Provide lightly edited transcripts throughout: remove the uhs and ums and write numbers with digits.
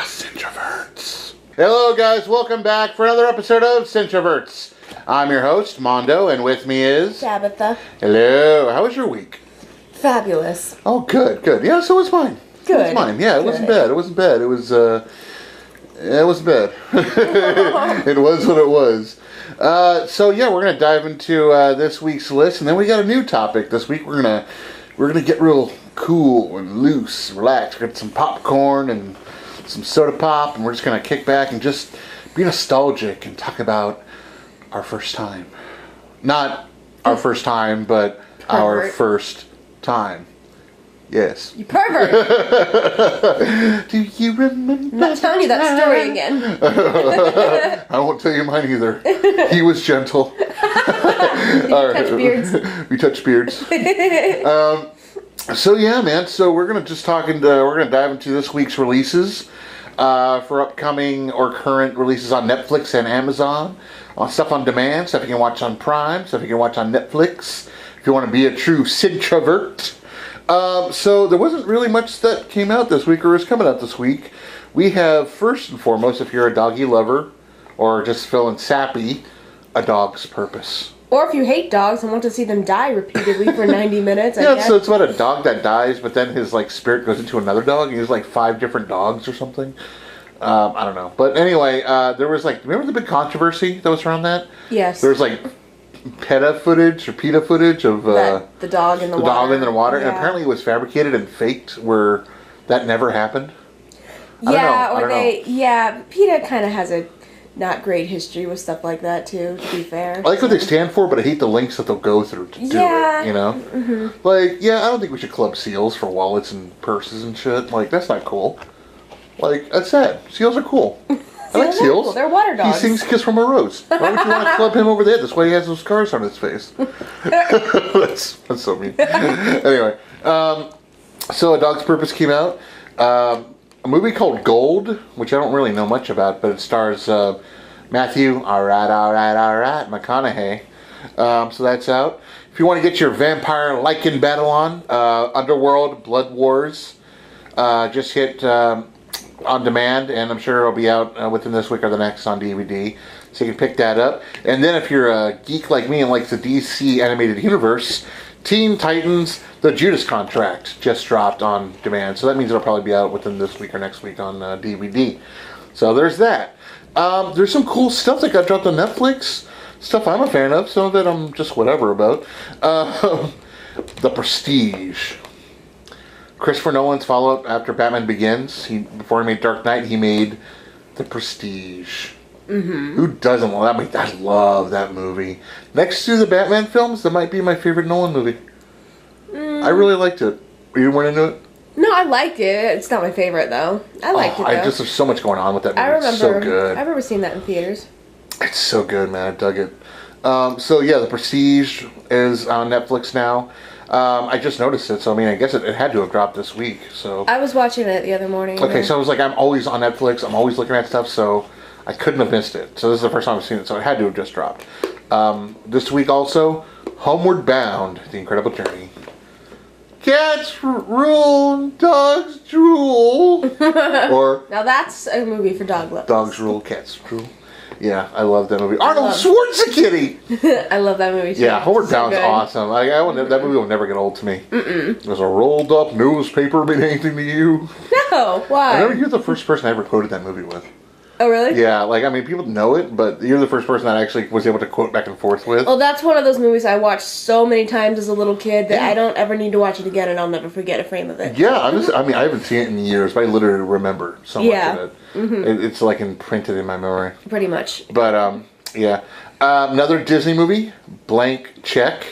Cinetroverts. Hello guys, welcome back for another episode of Cinetroverts. I'm your host, Mondo, and with me is... Tabitha. Hello, how was your week? Fabulous. Oh, good, good. Yeah, so was mine. Good. It was mine. Yeah, it wasn't bad. It wasn't bad. It was, it wasn't bad. It was what it was. So yeah, we're gonna dive into this week's list, and then we got a new topic this week. We're gonna get real cool and loose, relax. Get some popcorn and some soda pop, and we're just gonna kick back and just be nostalgic and talk about our first time. Not our first time, but our first time. Yes. You pervert! Do you remember? I'm not telling you that story again. I won't tell you mine either. He was gentle. Touch beards. We touch beards. So yeah, man. So we're gonna dive into this week's releases for upcoming or current releases on Netflix and Amazon. Stuff on demand, stuff you can watch on Prime, stuff you can watch on Netflix. If you want to be a true Cinetrovert. So there wasn't really much that came out this week or is coming out this week. We have, first and foremost, if you're a doggy lover or just feeling sappy, A Dog's Purpose. Or if you hate dogs and want to see them die repeatedly for 90 minutes, I guess. So it's about a dog that dies, but then his spirit goes into another dog, and there's 5 different dogs or something. I don't know. But anyway, there was remember the big controversy that was around that? Yes. There was PETA footage of the dog in the water. The dog in the water, yeah. And apparently it was fabricated and faked, where that never happened. PETA kind of has a not great history with stuff like that too, to be fair. I like what they stand for, but I hate the links that they'll go through to do it, you know? Mm-hmm. I don't think we should club seals for wallets and purses and shit. That's not cool. That's sad. Seals are cool. I like seals. Cool. They're water dogs. He sings Kiss from a Rose. Why would you want to club him over there? That's why he has those scars on his face. That's so mean. Anyway, so A Dog's Purpose came out. A movie called Gold, which I don't really know much about, but it stars Matthew, McConaughey. So that's out. If you want to get your vampire Lycan battle on, Underworld Blood Wars just hit on demand, and I'm sure it'll be out within this week or the next on DVD, so you can pick that up. And then if you're a geek like me and likes the DC animated universe, Teen Titans The Judas Contract just dropped on demand, so that means it'll probably be out within this week or next week on DVD. So there's that. There's some cool stuff that got dropped on Netflix, stuff I'm a fan of, some of it I'm just whatever about. The Prestige. Christopher Nolan's follow-up after Batman Begins. Before he made Dark Knight, he made The Prestige. Mm-hmm. Who doesn't love that movie? I love that movie. Next to the Batman films, that might be my favorite Nolan movie. I really liked it. You weren't into it? No, I liked it. It's not my favorite, though. I liked it, though. There's so much going on with that movie. It's so good. I remember seeing that in theaters. It's so good, man. I dug it. So, yeah, The Prestige is on Netflix now. I just noticed it, so I guess it had to have dropped this week. So I was watching it the other morning. Okay, so I was I'm always on Netflix. I'm always looking at stuff, so I couldn't have missed it. So this is the first time I've seen it, so it had to have just dropped. This week also, Homeward Bound: The Incredible Journey. Cats rule, dogs drool. Or now that's a movie for dog lovers. Dogs rule, cats drool. Yeah, I love that movie. Arnold Schwarzenegger! I love that movie too. Yeah, Homeward Bound's awesome. That movie will never get old to me. Does a rolled up newspaper mean anything to you? No, why? I remember you're the first person I ever quoted that movie with. Oh, really? Yeah, people know it, but you're the first person that I actually was able to quote back and forth with. Well, that's one of those movies I watched so many times as a little kid that I don't ever need to watch it again, and I'll never forget a frame of it. Yeah, I haven't seen it in years, but I literally remember so much of it. Mm-hmm. It's imprinted in my memory. Pretty much. But, yeah. Another Disney movie, Blank Check.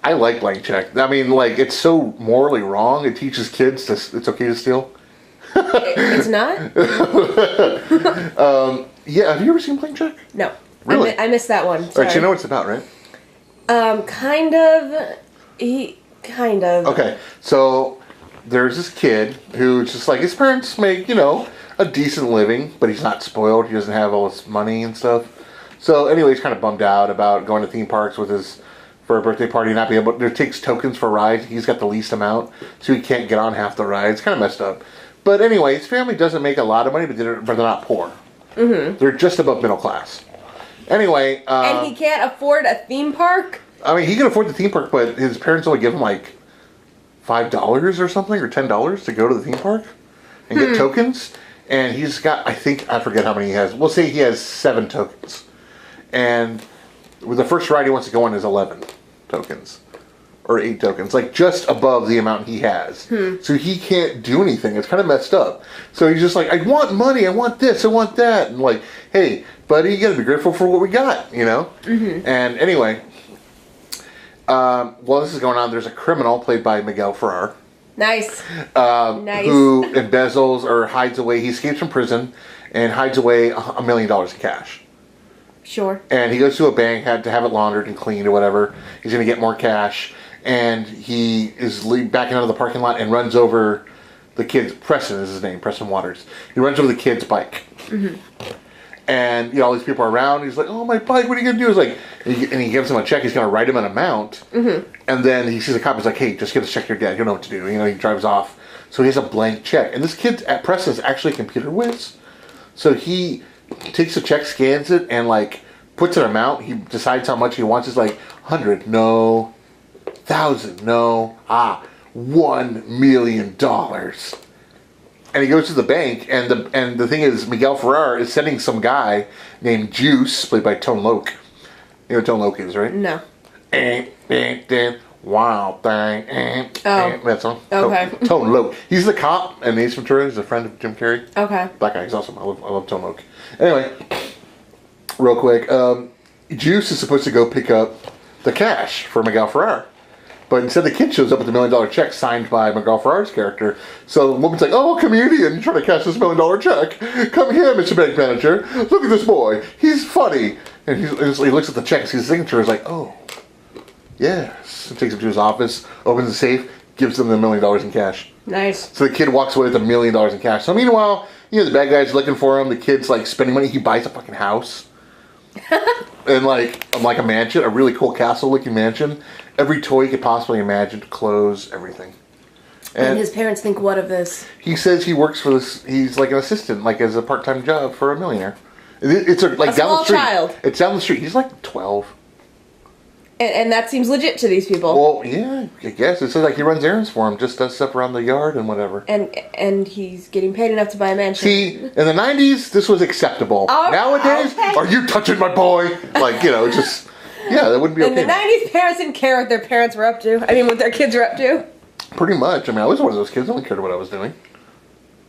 I like Blank Check. It's so morally wrong. It teaches kids it's okay to steal. It's not? Yeah, have you ever seen Blank Check? No. Really? I missed that one. Sorry. Alright, so you know what it's about, right? Kind of. Kind of. Okay, so there's this kid who's just his parents make, a decent living, but he's not spoiled. He doesn't have all this money and stuff. So anyway, he's kind of bummed out about going to theme parks with his for a birthday party, not be able to takes tokens for rides. He's got the least amount, so he can't get on half the rides. Kind of messed up. But anyway, his family doesn't make a lot of money, but they're not poor. Mm-hmm. They're just above middle class. Anyway, and he can't afford a theme park? I mean, he can afford the theme park, but his parents only give him like $5 or something, or $10 to go to the theme park and get tokens. And he's got, I forget how many he has. We'll say he has 7 tokens. And with the first ride he wants to go on is 11 tokens. Or 8 tokens. Like, just above the amount he has. So he can't do anything. It's kind of messed up. So he's just like, I want money, I want this, I want that. And like, hey, buddy, you gotta be grateful for what we got, you know? Mm-hmm. And anyway, while this is going on, there's a criminal played by Miguel Ferrer. Nice. Who embezzles or hides away. He escapes from prison and hides away $1 million in cash. Sure. And he goes to a bank, had to have it laundered and cleaned or whatever. He's going to get more cash. And he is backing out of the parking lot and runs over the kid's... Preston is his name, Preston Waters. He runs over the kid's bike. Mm-hmm. And, you know, all these people are around. He's like, oh, my bike, what are you going to do? He's like, and he gives him a check. He's going to write him an amount. Mm-hmm. And then he sees a cop. He's like, hey, just give this check to your dad. You don't know what to do. You know, he drives off. So he has a blank check. And this kid at Preston is actually a computer whiz. So he takes the check, scans it, and, like, puts an amount. He decides how much he wants. It's like, 100, no. 1,000, no. $1 million. And he goes to the bank, and the thing is, Miguel Ferrer is sending some guy named Juice, played by Tone Loc. You know what Tone Loc is, right? No. Wow, thing. Oh. That song. Okay. Tone Loc. He's the cop, and Ace Ventura. He's a friend of Jim Carrey. Okay. Black guy. He's awesome. I love Tone Loc. Anyway, real quick, Juice is supposed to go pick up the cash for Miguel Ferrer. But instead, the kid shows up with a $1 million check signed by Miguel Ferrer's character. So the woman's like, oh, comedian, trying to cash this $1 million check. Come here, Mr. Bank Manager. Look at this boy. He's funny. And he looks at the check, sees his signature, is like, oh, yes. And takes him to his office, opens the safe, gives them the $1 million in cash. Nice. So the kid walks away with $1 million in cash. So meanwhile, you know, the bad guy's looking for him. The kid's like spending money. He buys a fucking house. And like a mansion, a really cool castle-looking mansion. Every toy you could possibly imagine, clothes, everything. And his parents think what of this? He says he works for this. He's like an assistant, like as a part-time job for a millionaire. It's like a down small the street. Child. It's down the street. He's like 12. And that seems legit to these people. Well, yeah, I guess it says like he runs errands for him, just does stuff around the yard and whatever. And he's getting paid enough to buy a mansion. See, in the '90s, this was acceptable. Nowadays, okay. Are you touching my boy? Like, you know, just yeah, that wouldn't be okay. In the '90s, parents didn't care what their parents were up to. I mean, what their kids were up to. Pretty much. I mean, I was one of those kids. I only cared what I was doing.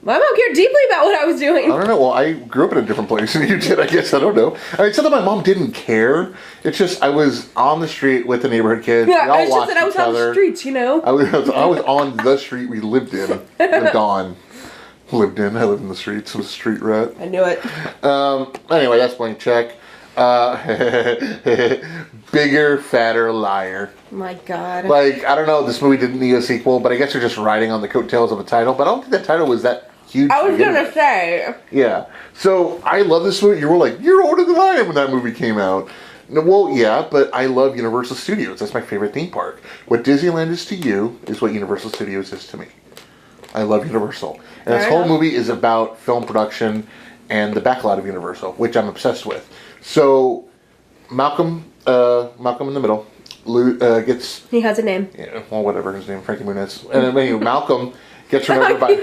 My mom cared deeply about what I was doing. I don't know. Well, I grew up in a different place than you did, I guess. I don't know. I mean, it's not that my mom didn't care. It's just I was on the street with the neighborhood kids. Yeah, it's just that I was on the streets, you know. I was on the street we lived in. Lived on. Lived in. I lived in the streets. I was a street rat. I knew it. Anyway, that's blank check. Bigger, fatter liar. My God. Like, I don't know, this movie didn't need a sequel, but I guess they're just riding on the coattails of a title. But I don't think that title was that huge. I was gonna say. Yeah. So I love this movie. You were like, you're older than I am when that movie came out. No, well, yeah, but I love Universal Studios. That's my favorite theme park. What Disneyland is to you is what Universal Studios is to me. I love Universal. And this whole movie is about film production and the backlot of Universal, which I'm obsessed with. So Malcolm in the middle, gets... He has a name. Yeah, well, whatever his name, Frankie Muniz. And anyway, Malcolm gets run over by...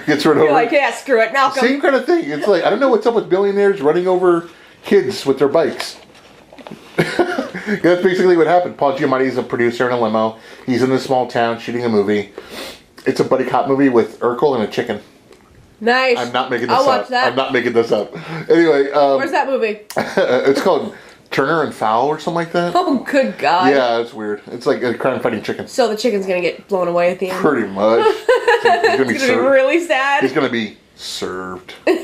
gets run over. You're like, yeah, screw it, Malcolm. Same kind of thing. It's like, I don't know what's up with billionaires running over kids with their bikes. That's basically what happened. Paul Giamatti is a producer in a limo. He's in this small town shooting a movie. It's a buddy cop movie with Urkel and a chicken. Nice. I'm not making this I'll up. watch that. I'm not making this up. Anyway. Where's that movie? It's called Turner and Fowl or something like that. Oh, good God. Yeah, it's weird. It's like a crime fighting chicken. So the chicken's going to get blown away at the end. Pretty much. He's going to be really sad. He's going to be served. And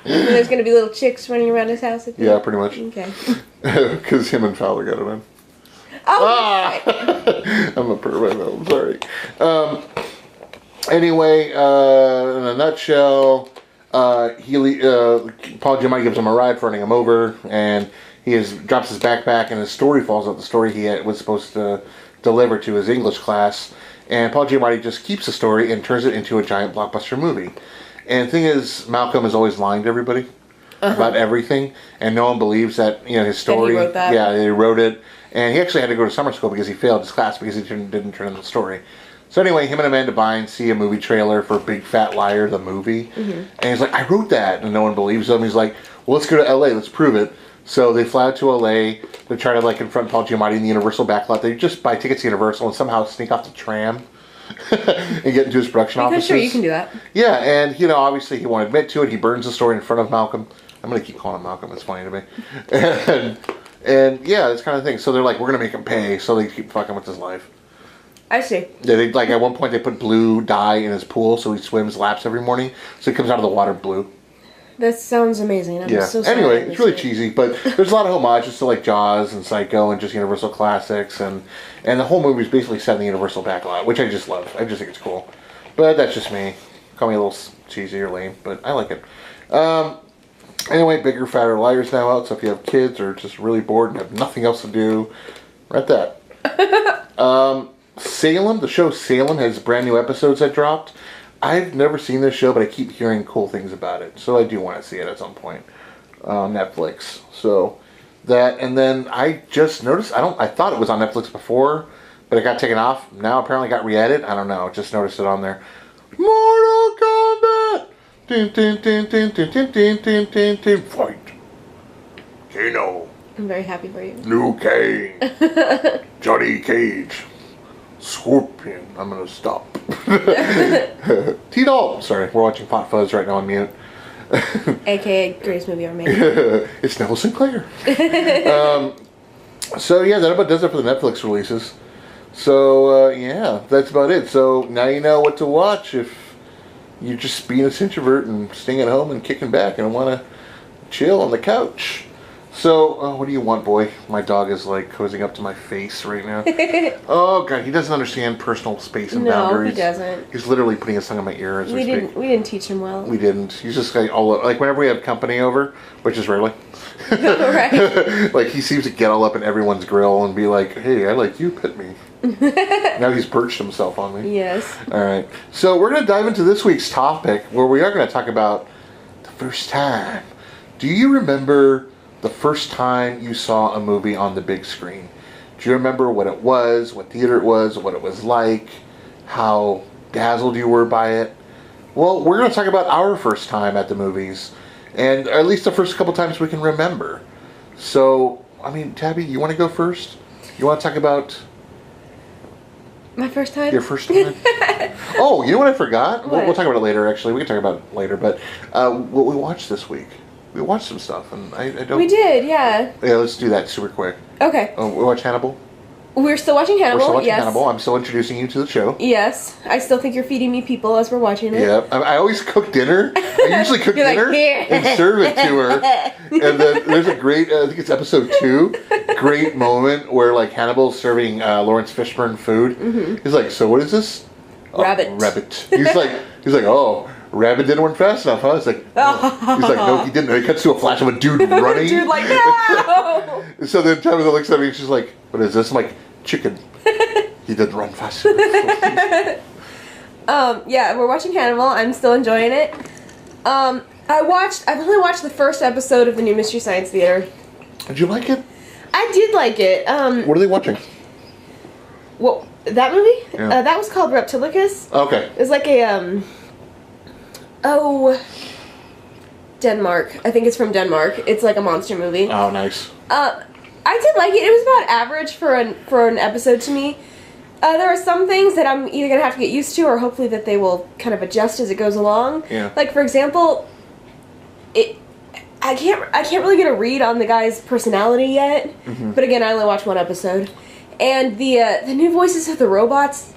there's going to be little chicks running around his house at the end? Pretty much. Okay. Because him and Fowler got it in. Oh, I'm a pervert, though. I'm sorry. Anyway, in a nutshell, Paul Giamatti gives him a ride for running him over, and drops his backpack and his story falls out. The story was supposed to deliver to his English class. And Paul Giamatti just keeps the story and turns it into a giant blockbuster movie. And the thing is, Malcolm is always lying to everybody about everything, and no one believes that his story. That he wrote that. Yeah, he wrote it, and he actually had to go to summer school because he failed his class because he didn't turn in the story. So anyway, him and Amanda Bynes see a movie trailer for Big Fat Liar, the movie, and he's like, "I wrote that," and no one believes him. He's like, "Well, let's go to L.A. Let's prove it." So they fly out to L.A. to try to confront Paul Giamatti in the Universal backlot. They just buy tickets to Universal and somehow sneak off the tram. And get into his production offices. Sure, you can do that. Yeah, and obviously he won't admit to it. He burns the story in front of Malcolm. I'm going to keep calling him Malcolm. It's funny to me. And yeah, this kind of thing. So they're like, we're going to make him pay. So they keep fucking with his life. I see. Yeah, at one point they put blue dye in his pool, so he swims laps every morning. So he comes out of the water blue. That sounds amazing. I'm so sorry. Anyway, it's really cheesy, but there's a lot of homages to Jaws and Psycho and just Universal classics, and the whole movie is basically set in the Universal backlot, which I just love. I just think it's cool. But that's just me. Call me a little cheesy or lame, but I like it. Anyway, Bigger, Fatter Liars now out, so if you have kids or just really bored and have nothing else to do, rent that. Salem, the show Salem, has brand new episodes that dropped. I've never seen this show, but I keep hearing cool things about it, so I do want to see it at some point on Netflix. So that, and then I just noticed, I thought it was on Netflix before, but it got taken off. Now apparently got re-added. I don't know, just noticed it on there. Mortal Kombat! Dun, dun, dun, dun, dun, dun, dun, dun, dun, dun. Fight! Kano. I'm very happy for you. Liu Kang. Johnny Cage. Scorpion. I'm gonna stop. T-Doll. Sorry, we're watching Pot Fuzz right now on mute. AKA greatest movie ever made. It's Neville Sinclair. So yeah, that about does it for the Netflix releases. So yeah, that's about it. So now you know what to watch if you're just being a Cinetroverts and staying at home and kicking back and want to chill on the couch. So, what do you want, boy? My dog is cozying up to my face right now. Oh god, he doesn't understand personal space and boundaries. No, he doesn't. He's literally putting his tongue in my ear as we speak. We didn't teach him well. We didn't. He's just all up. Whenever we have company over, which is rarely. Right. He seems to get all up in everyone's grill and be like, "Hey, I like you, pet me." Now he's perched himself on me. Yes. All right. So we're going to dive into this week's topic, where we are going to talk about the first time. Do you remember the first time you saw a movie on the big screen? Do you remember what it was, what theater it was, what it was like, how dazzled you were by it? Well, we're going to talk about our first time at the movies, and at least the first couple times we can remember. So, Tabby, you want to go first? You want to talk about my first time? Your first time? Oh, you know what I forgot? What? We'll talk about it later, actually. We can talk about it later, but what we watched this week. We watched some stuff, and I don't... We did, yeah. Yeah, let's do that super quick. Okay. Oh, we watched Hannibal? We're still watching Hannibal, We're still watching yes. Hannibal. I'm still introducing you to the show. Yes. I still think you're feeding me people as we're watching it. Yeah. I always cook dinner. I usually cook You're dinner and serve it to her. And then there's a great, I think it's episode 2, great moment where, Hannibal's serving Lawrence Fishburne food. Mm-hmm. He's like, so what is this? Rabbit. Oh, rabbit. He's like, oh, rabbit didn't run fast enough, huh? It's like, oh. He's like, no, he didn't. And he cuts to a flash of a dude running. Dude, no! So then Tabitha looks at me and she's like, what is this? I'm like, chicken. He didn't run fast enough. Yeah, we're watching Hannibal. I'm still enjoying it. I've only watched the first episode of the new Mystery Science Theater. Did you like it? I did like it. What are they watching? Well, that movie? Yeah. That was called Reptilicus. Okay. It was like a, Denmark. I think it's from Denmark. It's like a monster movie. Oh, nice. I did like it. It was about average for an episode to me. There are some things that I'm either gonna have to get used to, or hopefully that they will kind of adjust as it goes along. Yeah. Like, for example, I can't really get a read on the guy's personality yet. Mm-hmm. But again, I only watched one episode, and the new voices of the robots.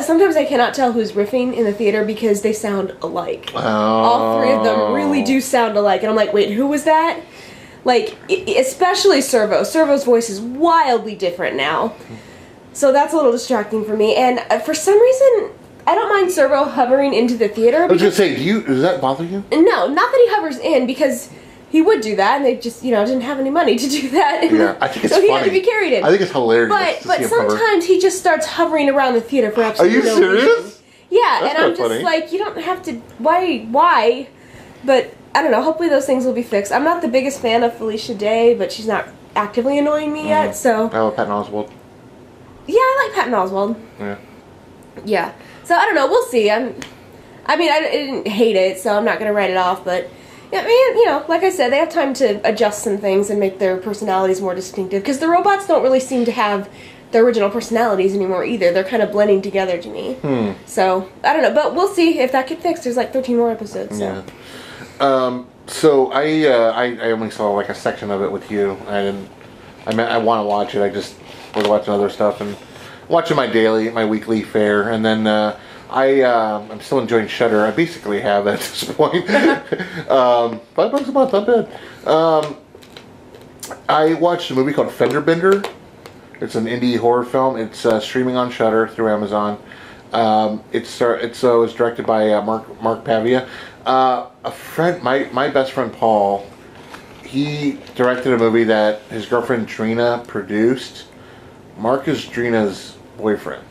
Sometimes I cannot tell who's riffing in the theater because they sound alike. Oh. All three of them really do sound alike, and I'm like, wait, who was that? Like, especially Servo. Servo's voice is wildly different now. So that's a little distracting for me. And for some reason, I don't mind Servo hovering into the theater. I was going to say, does that bother you? No, not that he hovers in, because he would do that, and they just, didn't have any money to do that. Yeah, I think it's so funny. he had to be carried in. I think it's hilarious. But sometimes he just starts hovering around the theater for absolutely no reason. Are you serious? Yeah, That's and I'm just funny. like, you don't have to. Why? But I don't know. Hopefully those things will be fixed. I'm not the biggest fan of Felicia Day, but she's not actively annoying me yet. So. Oh, Patton Oswalt. Yeah, I like Patton Oswalt. Yeah. Yeah. So I don't know. We'll see. I didn't hate it, so I'm not gonna write it off. But yeah, I mean, like I said, they have time to adjust some things and make their personalities more distinctive. Because the robots don't really seem to have their original personalities anymore either. They're kind of blending together to me. So I don't know, but we'll see if that get fixed. There's like 13 more episodes. So. Yeah. So I only saw like a section of it with you. I want to watch it. I just was watching other stuff and watching my weekly fare, and then I'm still enjoying Shudder. I basically have at this point. $5 a month, not bad. I watched a movie called Fender Bender. It's an indie horror film. It's streaming on Shudder through Amazon. It was directed by Mark Pavia. A friend, my best friend Paul, he directed a movie that his girlfriend Drina produced. Mark is Drina's boyfriend.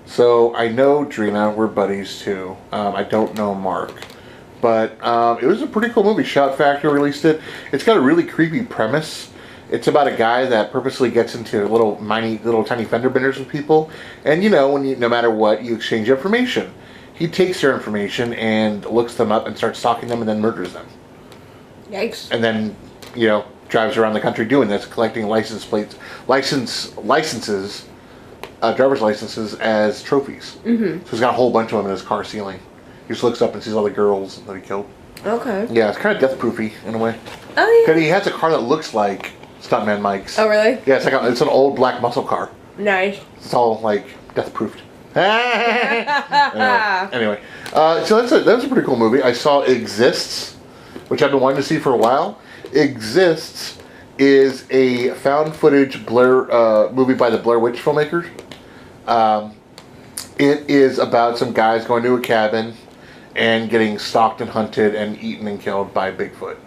So I know Drina, we're buddies too. I don't know Mark. But it was a pretty cool movie. Shout Factory released it. It's got a really creepy premise. It's about a guy that purposely gets into little tiny fender benders with people. And no matter what, you exchange information. He takes their information and looks them up and starts stalking them and then murders them. Yikes. And then, drives around the country doing this, collecting licenses, driver's licenses as trophies. Mm-hmm. So he's got a whole bunch of them in his car ceiling. He just looks up and sees all the girls that he killed. Okay. Yeah, it's kind of death-proofy in a way. Oh, yeah. Because he has a car that looks like Stuntman Mike's. Oh, really? Yeah, it's an old black muscle car. Nice. It's all, death-proofed. Anyway. So that's a pretty cool movie. I saw Exists, which I've been wanting to see for a while. Exists is a found footage movie by the Blair Witch filmmakers. It is about some guys going to a cabin and getting stalked and hunted and eaten and killed by Bigfoot.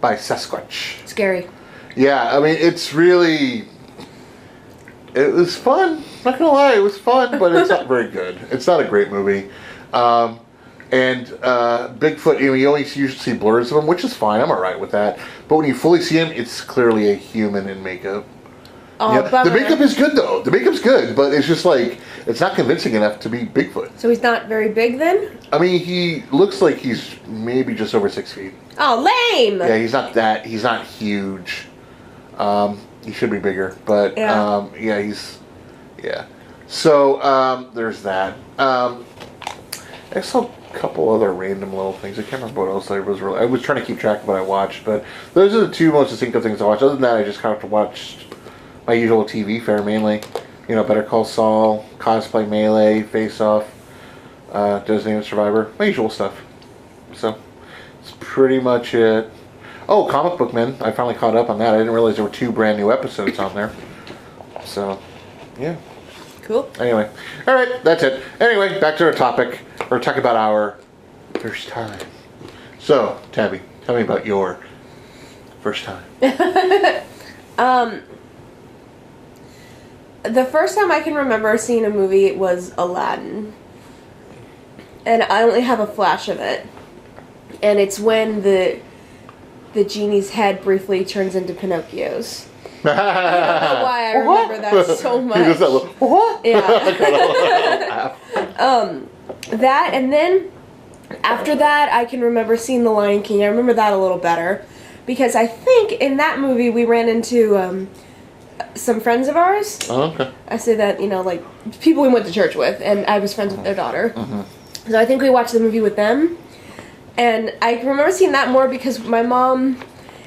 By Sasquatch. Scary. Yeah, I mean, it was fun. Not gonna lie, it was fun, but it's not very good. It's not a great movie. And Bigfoot, you only usually see blurs of him, which is fine. I'm alright with that. But when you fully see him, it's clearly a human in makeup. Oh, the makeup is good, though. The makeup's good, but it's just it's not convincing enough to be Bigfoot. So he's not very big then? I mean, he looks like he's maybe just over 6 feet. Oh, lame! Yeah, he's not huge. He should be bigger, but yeah. So there's that. I saw a couple other random little things. I can't remember what else I was trying to keep track of what I watched, but those are the two most distinctive things I watched. Other than that, I just kind of watched my usual TV fare mainly. Better Call Saul, Cosplay Melee, Face Off, Designated Survivor, my usual stuff. So that's pretty much it. Oh, Comic Book Men. I finally caught up on that. I didn't realize there were 2 brand new episodes on there. So, yeah. Cool. Anyway. Alright, that's it. Anyway, back to our topic. We're talking about our first time. So, Tabby, tell me about your first time. The first time I can remember seeing a movie was Aladdin. And I only have a flash of it. And it's when the genie's head briefly turns into Pinocchio's. I don't know why I remember that so much. Just that little, what? Yeah. That, and then after that, I can remember seeing The Lion King. I remember that a little better. Because I think in that movie we ran into some friends of ours. Oh, okay. I say that, people we went to church with, and I was friends with their daughter. Mm-hmm. So I think we watched the movie with them. And I remember seeing that more because my mom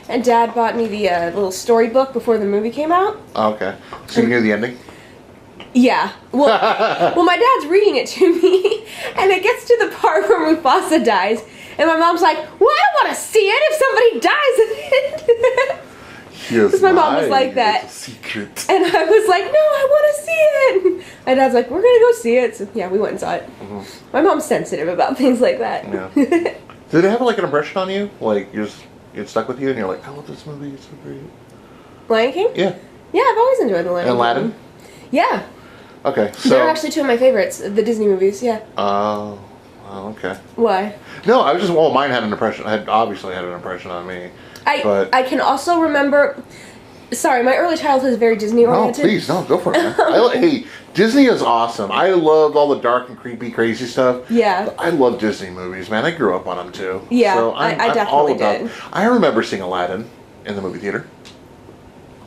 and dad bought me the little storybook before the movie came out. Oh, okay. So you knew the ending? Yeah. Well, my dad's reading it to me, and it gets to the part where Mufasa dies, and my mom's like, well, I want to see it if somebody dies in it. Because my mom was like that. Secret. And I was like, no, I want to see it. My dad's like, we're going to go see it. So, yeah, we went and saw it. Mm-hmm. My mom's sensitive about things like that. Yeah. Did it have an impression on you? It stuck with you, and you're like, I love this movie. It's so great. Lion King? Yeah. Yeah, I've always enjoyed the Lion King. And Aladdin? Yeah. Okay, so... They're actually two of my favorites, the Disney movies, yeah. Oh, okay. Why? No, I was just... Well, mine had an impression. Obviously had an impression on me. I can also remember... Sorry, my early childhood is very Disney-oriented. No, please, no, go for it, man. Hey, Disney is awesome. I loved all the dark and creepy, crazy stuff. Yeah. But I love Disney movies, man. I grew up on them, too. Yeah, so I definitely did. I remember seeing Aladdin in the movie theater.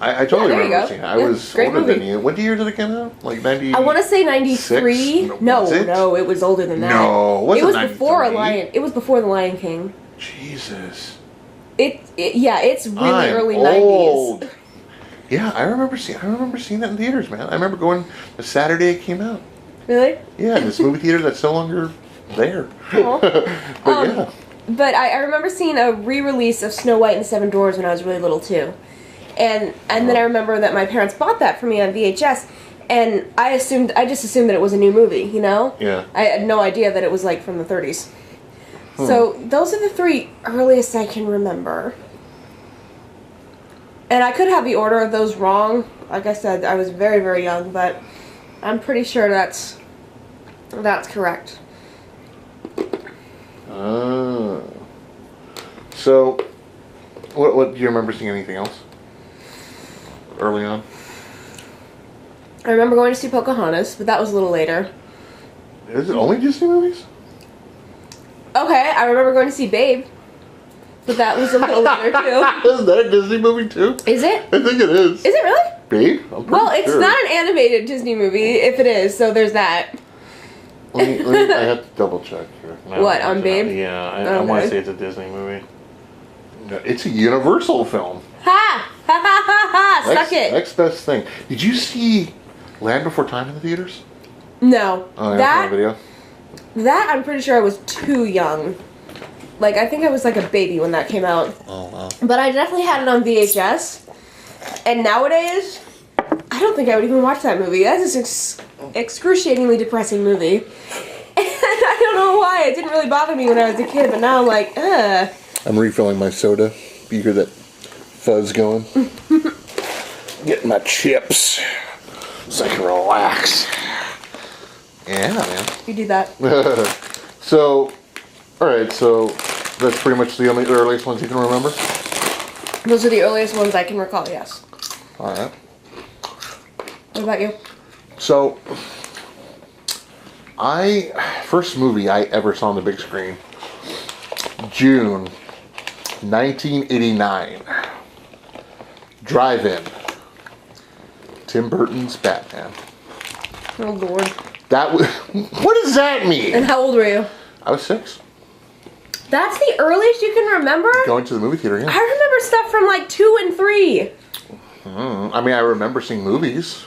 I totally remember seeing it. I was older than you. What year did it come out? Like 90? I want to say 93. No, it was older than that. No, it was before Lion. It was before the Lion King. Jesus. It's really I'm early old. 90s. Yeah, I remember seeing that in theaters, man. I remember going the Saturday it came out. Really? Yeah, this movie theater that's no longer there. Cool. But yeah. But I remember seeing a re-release of Snow White and the Seven Dwarfs when I was really little too. And then I remember that my parents bought that for me on VHS, and I just assumed that it was a new movie, you know? Yeah. I had no idea that it was like from the 30s. So those are the three earliest I can remember. And I could have the order of those wrong. Like I said, I was very, very young, but I'm pretty sure that's correct. So, what do you remember seeing anything else early on? I remember going to see Pocahontas, but that was a little later. Is it only Disney movies? Okay, I remember going to see Babe, but that was a little later too. Is that a Disney movie too? Is it? I think it is. Is it really? Babe? I'm Well, it's sure. not an animated Disney movie, if it is, so there's that. Let me, I have to double check here. What, on Babe? Yeah, I want to say it's a Disney movie. No, it's a Universal film. Ha! Ha ha ha ha! Suck it! Next best thing. Did you see Land Before Time in the theaters? No. Oh, yeah, video. That I'm pretty sure I was too young. Like, I think I was like a baby when that came out. Oh, wow. But I definitely had it on VHS. And nowadays, I don't think I would even watch that movie. That's an excruciatingly depressing movie. And I don't know why. It didn't really bother me when I was a kid, but now I'm like, ugh. I'm refilling my soda. You hear that fuzz going? Getting my chips so I can relax. Yeah, man. You do that. So, alright, so that's pretty much the only earliest ones you can remember? Those are the earliest ones I can recall, yes. Alright. What about you? So, first movie I ever saw on the big screen, June 1989. Drive-in. Tim Burton's Batman. Oh, Lord. What does that mean? And how old were you? I was 6. That's the earliest you can remember? Going to the movie theater, yeah. I remember stuff from like 2 and 3. I mean, I remember seeing movies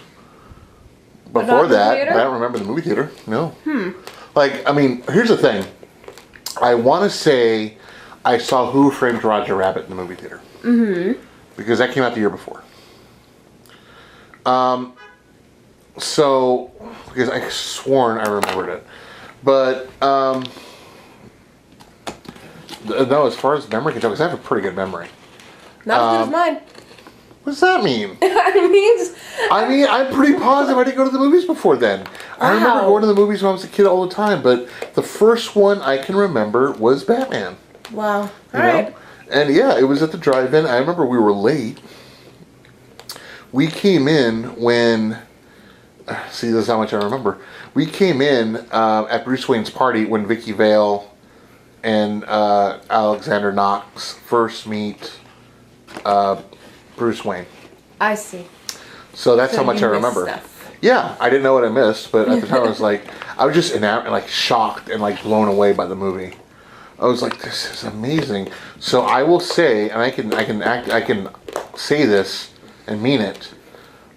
But before not the that, theater? but I don't remember the movie theater. No. Like, I mean, here's the thing. I want to say I saw Who Framed Roger Rabbit in the movie theater. Mm-hmm. Because that came out the year before. So, because I sworn I remembered it. But, no, as far as memory can tell, because I have a pretty good memory. Not as good as mine. What does that mean? It means... I mean, I'm pretty positive I didn't go to the movies before then. I remember going to the movies when I was a kid all the time, but the first one I can remember was Batman. Wow. You know? And yeah, it was at the drive-in. I remember we were late. We came in when... See, this is how much I remember. We came in at Bruce Wayne's party when Vicky Vale and Alexander Knox first meet Bruce Wayne. I see. So that's how much I remember. Stuff. Yeah, I didn't know what I missed, but at the time I was like, I was just enamored, like shocked and like blown away by the movie. I was like, this is amazing. So I will say, and I can say this and mean it.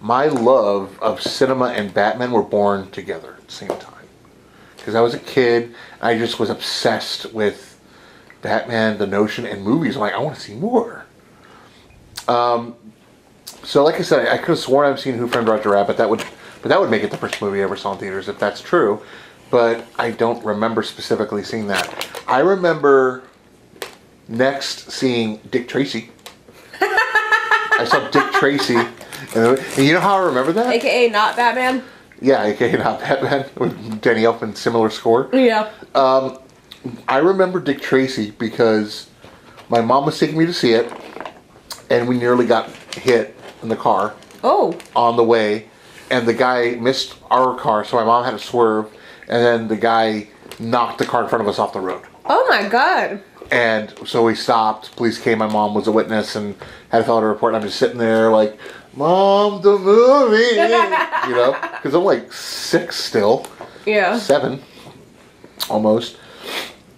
My love of cinema and Batman were born together at the same time. Because I was a kid, and I just was obsessed with Batman, the Notion, and movies. I'm like, I want to see more. So like I said, I could have sworn I've seen Who Framed Roger Rabbit. That would make it the first movie I ever saw in theaters if that's true. But I don't remember specifically seeing that. I remember Next, seeing Dick Tracy. I saw Dick Tracy. And you know how I remember that? AKA not Batman. Yeah, AKA not Batman, with Danny Elfman, similar score. Yeah. I remember Dick Tracy because my mom was taking me to see it, and we nearly got hit in the car. Oh. On the way, and the guy missed our car, so my mom had to swerve, and then the guy knocked the car in front of us off the road. Oh my god. And so we stopped. Police came. My mom was a witness and had to fill out a report. And I'm just sitting there like, Mom, the movie. You know, because I'm like 6 still. Yeah. 7, almost.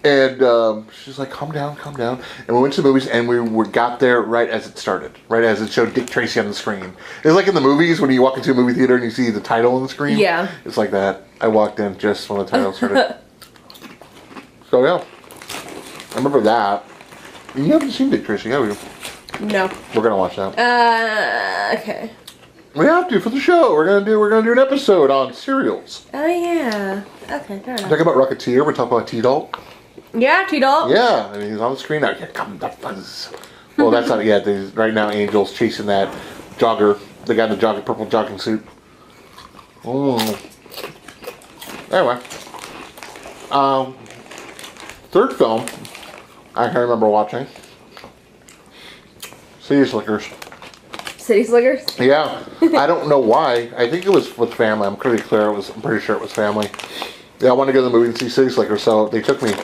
And she's like, calm down. And we went to the movies, and we got there right as it started. Right as it showed Dick Tracy on the screen. It's like in the movies when you walk into a movie theater and you see the title on the screen. Yeah. It's like that. I walked in just when the title started. So, yeah. I remember that. You haven't seen Dick Tracy, have you? No. We're gonna watch that. Okay. We have to for the show. We're gonna do an episode on cereals. Oh yeah. Okay, fair enough. Talk about Rocketeer. We're talking about T-Dalt. Yeah, T-Dalt. Yeah, I mean, he's on the screen now. Here come the fuzz. Well, that's not yet. Right now, Angel's chasing that jogger, the guy in the purple jogging suit. Anyway, third film I can remember watching. City Slickers. City Slickers? Yeah. I don't know why. I think it was with family. I'm pretty sure it was family. Yeah, I wanted to go to the movie and see City Slickers, so they took me.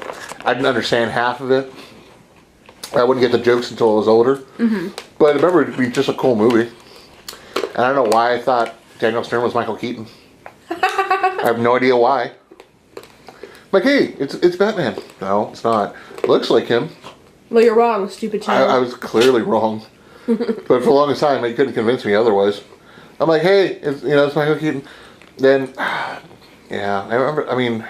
I didn't understand half of it. I wouldn't get the jokes until I was older. Mm-hmm. But I remember it'd be just a cool movie. And I don't know why I thought Daniel Stern was Michael Keaton. I have no idea why. Like, hey, it's Batman. No, it's not. Looks like him. Well, you're wrong, stupid child. I was clearly wrong. But for the longest time, they couldn't convince me otherwise. I'm like, hey, it's Michael Keaton. Then, yeah, I remember, I'm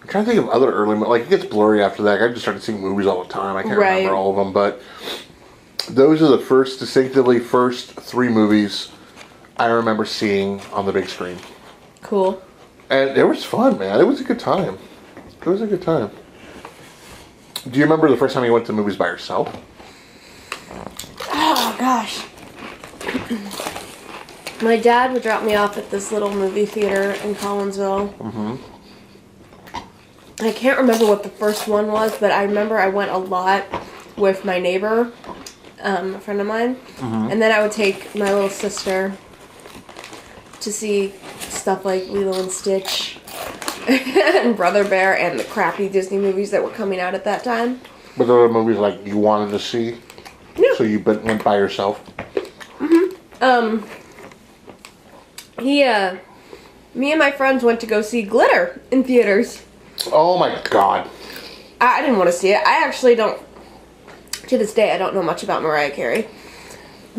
trying to think of other early, like, it gets blurry after that. I just started seeing movies all the time. I can't remember all of them, but those are the distinctively first 3 movies I remember seeing on the big screen. Cool. And it was fun, man. It was a good time. Do you remember the first time you went to the movies by yourself? Oh, gosh. My dad would drop me off at this little movie theater in Collinsville. Mm-hmm. I can't remember what the first one was, but I remember I went a lot with my neighbor, a friend of mine. Mm-hmm. And then I would take my little sister to see stuff like Lilo and Stitch and Brother Bear and the crappy Disney movies that were coming out at that time. But there were movies like you wanted to see? Yeah. So you went by yourself? Mm-hmm. Me and my friends went to go see Glitter in theaters. Oh my god. I didn't want to see it. I actually don't, to this day, I don't know much about Mariah Carey.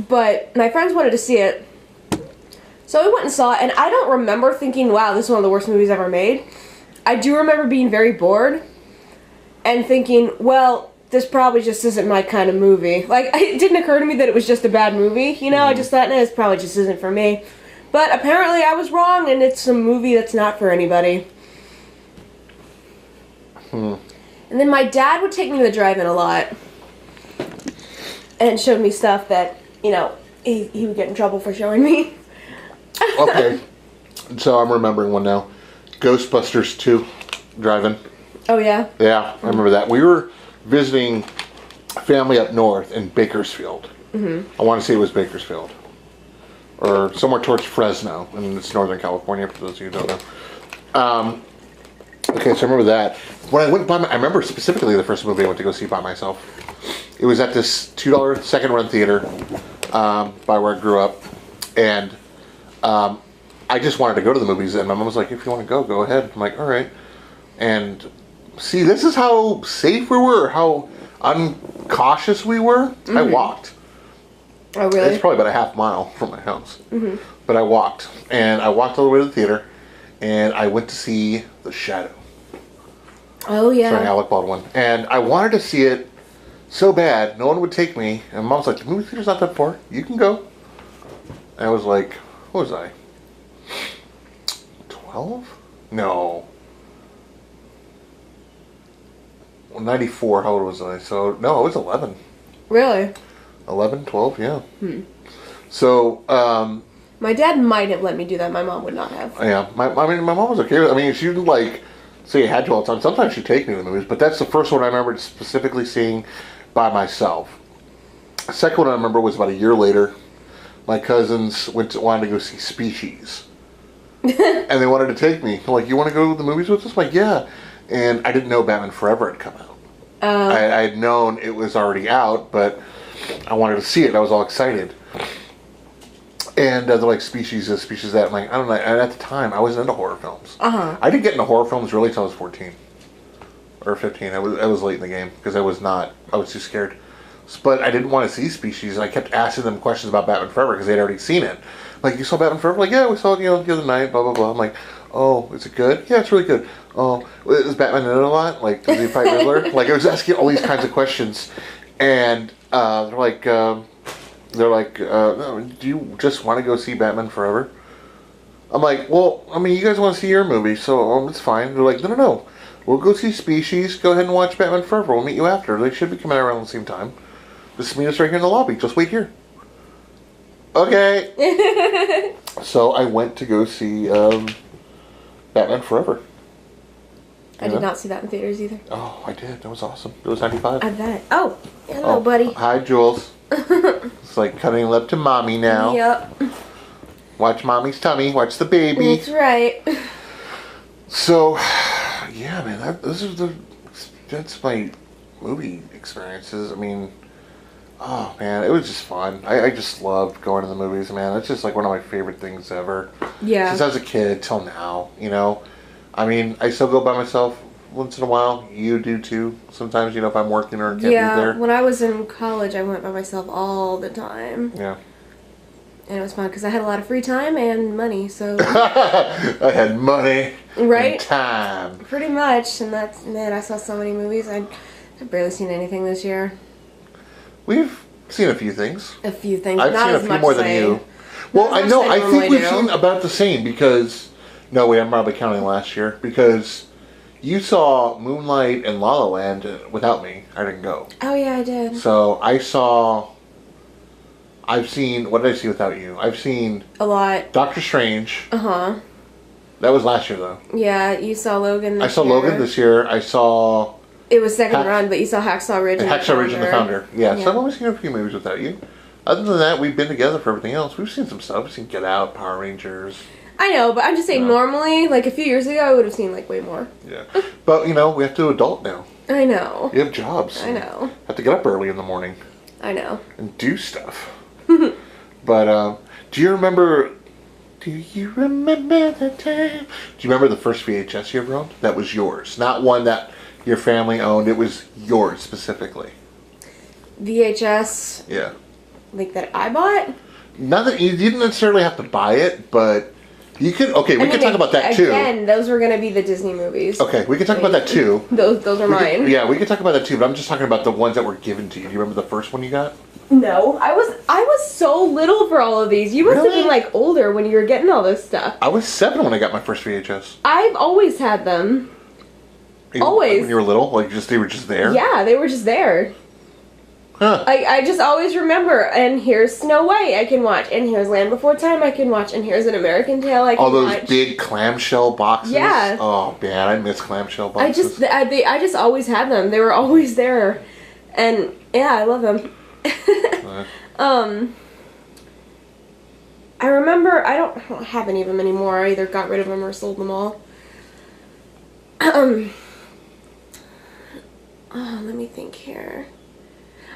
But my friends wanted to see it. So we went and saw it, and I don't remember thinking, wow, this is one of the worst movies ever made. I do remember being very bored and thinking, well, this probably just isn't my kind of movie. Like, it didn't occur to me that it was just a bad movie, you know? I just thought, this probably just isn't for me. But apparently I was wrong, and it's a movie that's not for anybody. And then my dad would take me to the drive-in a lot and showed me stuff that, he would get in trouble for showing me. Okay. So I'm remembering one now. Ghostbusters 2 drive-in. Oh, yeah? Yeah, I remember that. We were visiting family up north in Bakersfield. Mm-hmm. I want to say it was Bakersfield. Or somewhere towards Fresno, and it's Northern California, for those of you who don't know. Okay, so I remember that. When I went I remember specifically the first movie I went to go see by myself. It was at this $2 second-run theater by where I grew up. And I just wanted to go to the movies, and my mom was like, if you want to go ahead. I'm like, all right. And see, this is how safe we were, how uncautious we were. Mm-hmm. I walked. Oh, really? It's probably about a half mile from my house. Mm-hmm. But I walked. And I walked all the way to the theater, and I went to see The Shadow. Oh, yeah. Starring Alec Baldwin. And I wanted to see it so bad, no one would take me. And Mom's like, the movie theater's not that far. You can go. And I was like, what was I? 12? No. 94, how old was I? So, no, I was 11. Really? 11, 12, yeah. So, my dad might have let me do that. My mom would not have. yeah, my mom was okay with it. I mean, she didn't, like, say you had to all the time. Sometimes she'd take me to the movies, but that's the first one I remember specifically seeing by myself. The second one I remember was about a year later. My cousins wanted to go see Species. And they wanted to take me. They're like, you want to go to the movies with us? I'm like, yeah. And I didn't know Batman Forever had come out. I had known it was already out, but I wanted to see it. I was all excited. And they're like, Species this, Species that. I'm like, I don't know. And at the time, I wasn't into horror films. I didn't get into horror films really until I was 14. Or 15. I was late in the game because I was too scared. But I didn't want to see Species, and I kept asking them questions about Batman Forever because they'd already seen it. Like, you saw Batman Forever? Like, yeah, we saw it, the other night, blah, blah, blah. I'm like, oh, is it good? Yeah, it's really good. Oh, is Batman in it a lot? Like, does he fight Riddler? Like, I was asking all these kinds of questions, and they're like, no, do you just want to go see Batman Forever? I'm like, well, I mean, you guys want to see your movie, so it's fine. They're like, no. We'll go see Species. Go ahead and watch Batman Forever. We'll meet you after. They should be coming out around the same time. Just meet us right here in the lobby. Just wait here. Okay. So I went to go see Batman Forever. I did not see that in theaters either. Oh, I did. That was awesome. It was 95. I bet. Oh, hello, buddy. Hi, Jules. It's like cutting lip to mommy now. Yep. Watch mommy's tummy. Watch the baby. That's right. So, yeah, man. That's my movie experiences. I mean... Oh, man, it was just fun. I just loved going to the movies, man. It's just, like, one of my favorite things ever. Yeah. Since I was a kid till now, I mean, I still go by myself once in a while. You do, too. Sometimes, if I'm working or can't be there. Yeah, when I was in college, I went by myself all the time. Yeah. And it was fun, because I had a lot of free time and money, so... I had money and time. Pretty much, and I saw so many movies. I've barely seen anything this year. We've seen a few things. A few things. I've not seen a few more than you. Well, I know. I think we've seen about the same because... No, wait, I'm probably counting last year. Because you saw Moonlight and La La Land without me. I didn't go. Oh, yeah, I did. So, I've seen... What did I see without you? I've seen... A lot. Doctor Strange. Uh-huh. That was last year, though. Yeah, you saw Logan this year. I saw Logan this year. I saw... It was second run, but you saw Hacksaw Ridge and Hacksaw Ridge and the Founder. Yeah, so I've only seen a few movies without you. Other than that, we've been together for everything else. We've seen some stuff. We've seen Get Out, Power Rangers. I know, but I'm just saying normally, like a few years ago, I would have seen like way more. Yeah. But, we have to adult now. I know. You have jobs. I know. Have to get up early in the morning. I know. And do stuff. But, do you remember the time? Do you remember the first VHS you ever owned? That was yours. Not one that your family owned. It was yours specifically. VHS? Yeah. Like that I bought? Not that you didn't necessarily have to buy it, but you could. Okay, we can talk about that too. Again, those were going to be the Disney movies. Okay, we can talk about that too. Those are mine. We can talk about that too. But I'm just talking about the ones that were given to you. Do you remember the first one you got? No, I was so little for all of these. You must have been like older when you were getting all this stuff. I was 7 when I got my first VHS. I've always had them. Always. When you were little, they were just there. Yeah, they were just there. Huh. I just always remember, and here's Snow White I can watch, and here's Land Before Time I can watch, and here's An American Tail I can watch. All those big clamshell boxes. Yeah. Oh man, I miss clamshell boxes. I just always had them. They were always there, and yeah, I love them. I remember I don't have any of them anymore. I either got rid of them or sold them all. Let me think here.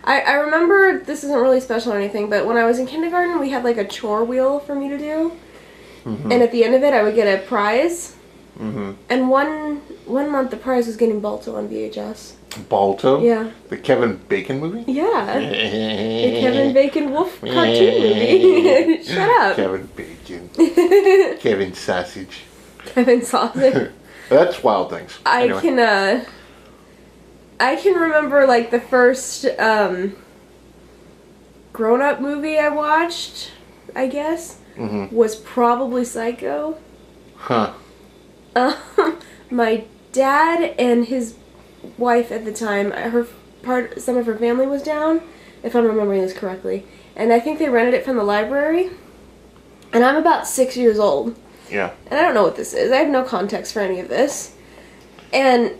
I remember, this isn't really special or anything, but when I was in kindergarten, we had like a chore wheel for me to do. Mm-hmm. And at the end of it, I would get a prize. Mm-hmm. And one month, the prize was getting Balto on VHS. Balto? Yeah. The Kevin Bacon movie? Yeah. The Kevin Bacon Wolf cartoon movie. Shut up. Kevin Bacon. Kevin Sausage. Kevin Sausage. That's Wild Things. Anyway. I can remember, like, the first, grown-up movie I watched, I guess, was probably Psycho. Huh. My dad and his wife at the time, some of her family was down, if I'm remembering this correctly. And I think they rented it from the library. And I'm about 6 years old. Yeah. And I don't know what this is. I have no context for any of this. And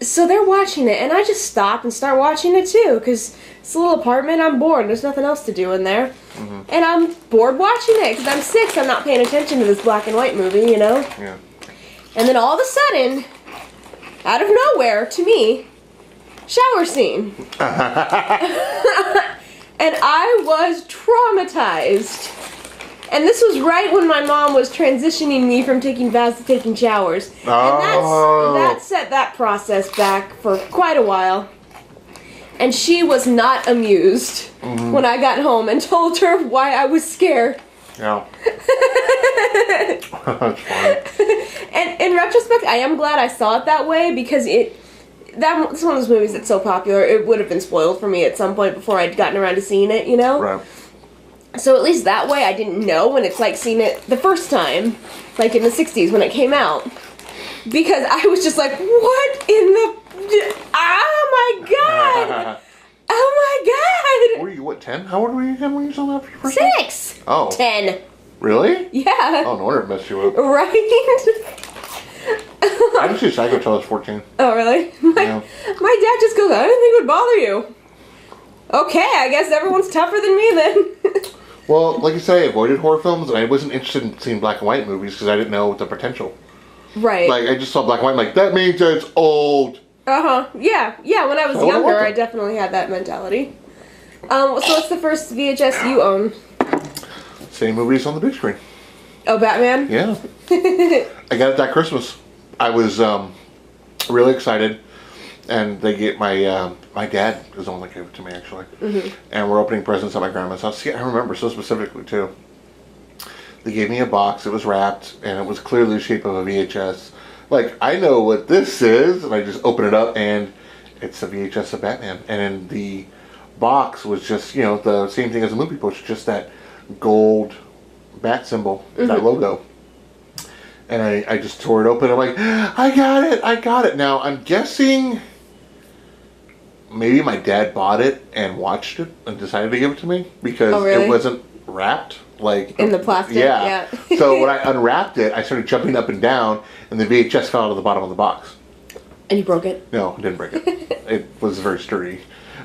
so they're watching it, and I just stop and start watching it too, because it's a little apartment, I'm bored, there's nothing else to do in there. Mm-hmm. And I'm bored watching it, because I'm 6, I'm not paying attention to this black and white movie, you know? Yeah. And then all of a sudden, out of nowhere, to me, shower scene. And I was traumatized. And this was right when my mom was transitioning me from taking baths to taking showers. Oh. And that set that process back for quite a while. And she was not amused when I got home and told her why I was scared. Yeah. That's funny. And in retrospect, I am glad I saw it that way, because it's one of those movies that's so popular, it would have been spoiled for me at some point before I'd gotten around to seeing it, you know? Right. So at least that way I didn't know when it's like seeing it the first time, like in the 60s when it came out. Because I was just like, what in the... Oh my god! Oh my god! Were you, what, 10? How old were you again when you saw that for the first time? 6! Oh. 10. Really? Yeah. Oh, no wonder it messed you up. Right? I didn't see Psycho till I was 14. Oh, really? My dad just goes, I didn't think it would bother you. Okay, I guess everyone's tougher than me then. Well, like you say, I avoided horror films, and I wasn't interested in seeing black and white movies because I didn't know the potential. Right. Like, I just saw black and white, I'm like, that means it's old. Uh-huh. Yeah, when I was So younger, welcome. I definitely had that mentality. So what's the first VHS you own? Same movies on the big screen. Oh, Batman? Yeah. I got it that Christmas. I was really excited, and they get my dad was the one that gave it to me, actually. Mm-hmm. And we're opening presents at my grandma's house. See, I remember so specifically, too. They gave me a box, it was wrapped, and it was clearly the shape of a VHS. Like, I know what this is, and I just open it up, and it's a VHS of Batman. And in the box was just, you know, the same thing as a movie poster, just that gold bat symbol, that logo. And I just tore it open. I'm like, I got it. Now, I'm guessing maybe my dad bought it and watched it and decided to give it to me because it wasn't wrapped. Like in the plastic? Yeah. So when I unwrapped it, I started jumping up and down, and the VHS fell out of the bottom of the box. And you broke it? No, I didn't break it. It was very sturdy.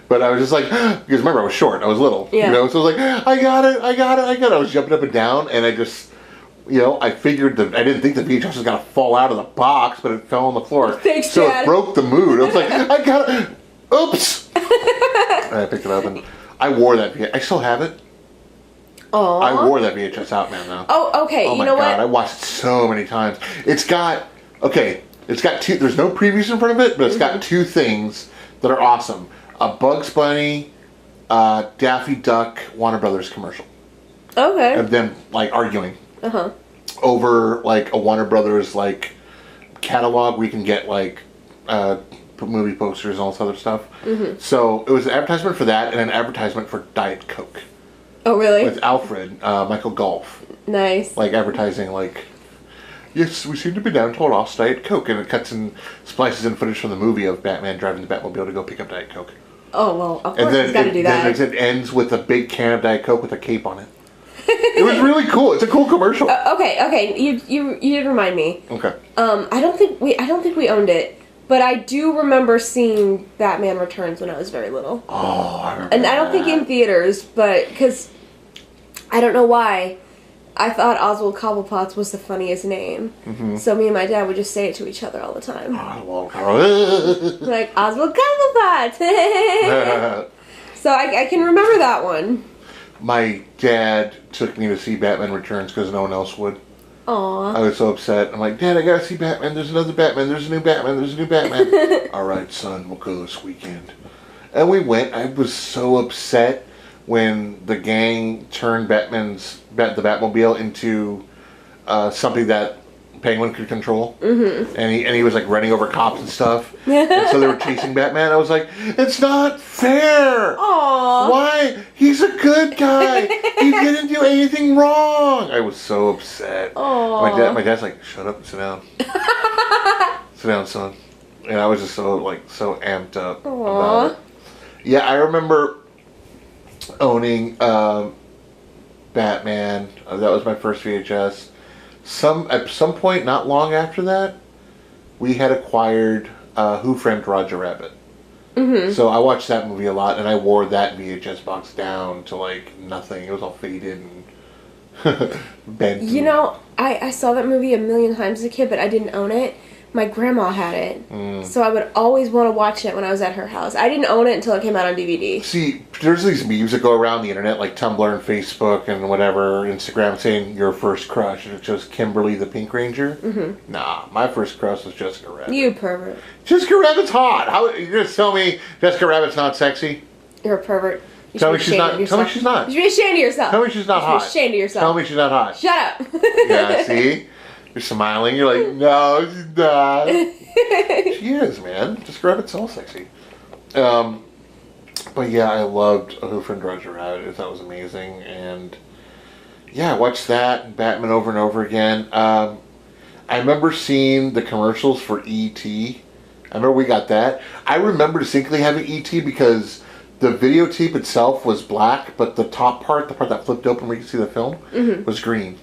But I was just like, because remember, I was short. I was little. Yeah. You know, so I was like, I got it. I was jumping up and down, and I just... You know, I figured I didn't think the VHS was going to fall out of the box, but it fell on the floor. Thanks, so Dad. It broke the mood. I was like, I got it. Oops. And I picked it up, and I wore that VHS. I still have it. Aww. I wore that VHS out, man, though. Oh, okay. Oh, you my know God. what? I watched it so many times. It's got two, there's no previews in front of it, but it's got two things that are awesome. A Bugs Bunny, Daffy Duck, Warner Brothers commercial. Okay. Of them, like, arguing. Uh-huh. Over like a Warner Brothers like catalog where you can get like movie posters and all this other stuff. Mm-hmm. So it was an advertisement for that and an advertisement for Diet Coke. Oh, really? With Alfred, Michael Golf. Nice. Like advertising like, yes, we seem to be down to a lost Diet Coke, and it cuts and splices in footage from the movie of Batman driving the Batmobile to go pick up Diet Coke. Oh, well, of course he's got to do that. Then it ends with a big can of Diet Coke with a cape on it. It was really cool. It's a cool commercial. Okay. You did remind me. Okay. I don't think we owned it, but I do remember seeing Batman Returns when I was very little. Oh, I remember. And I don't think in theaters, but because I don't know why, I thought Oswald Cobblepot was the funniest name. Mm-hmm. So me and my dad would just say it to each other all the time. Like Oswald Cobblepot. So I can remember that one. My dad took me to see Batman Returns because no one else would. Aww. I was so upset. I'm like, Dad, I gotta see Batman. There's another Batman. There's a new Batman. There's a new Batman. All right, son, we'll go this weekend. And we went. I was so upset when the gang turned the Batmobile into something that Penguin could control. Mm-hmm. And he was like running over cops and stuff. And so they were chasing Batman. I was like, it's not fair. Aww. Why? He's a good guy. He didn't do anything wrong. I was so upset. Aww. My dad's like, shut up and sit down. Sit down, son. and I was just so amped up Aww. about it. Yeah, I remember owning Batman. That was my first VHS. At some point, not long after that, we had acquired Who Framed Roger Rabbit. Mm-hmm. So I watched that movie a lot, and I wore that VHS box down to like nothing. It was all faded and bent. You know, I saw that movie a million times as a kid, but I didn't own it. My grandma had it, so I would always want to watch it when I was at her house. I didn't own it until it came out on DVD. See, there's these memes that go around the internet, like Tumblr and Facebook and whatever, Instagram, saying your first crush, and it shows Kimberly the Pink Ranger. Mm-hmm. Nah, my first crush was Jessica Rabbit. You pervert. Jessica Rabbit's hot. How you gonna tell me Jessica Rabbit's not sexy? You're a pervert. You Tell me should be she's not. ashamed of Tell me yourself. she's not. You should be ashamed of yourself. Tell me she's not You hot. should be ashamed of yourself. Tell me she's not hot. Shut up. Yeah, see? You're smiling. You're like, no, she's not. She is, man. Jessica Rabbit's all sexy. But yeah, I loved Who Framed Roger Rabbit. That was amazing. And yeah, I watched that and Batman over and over again. I remember seeing the commercials for E.T. I remember we got that. I remember distinctly having E.T. because the videotape itself was black, but the top part, the part that flipped open where you could see the film, was green.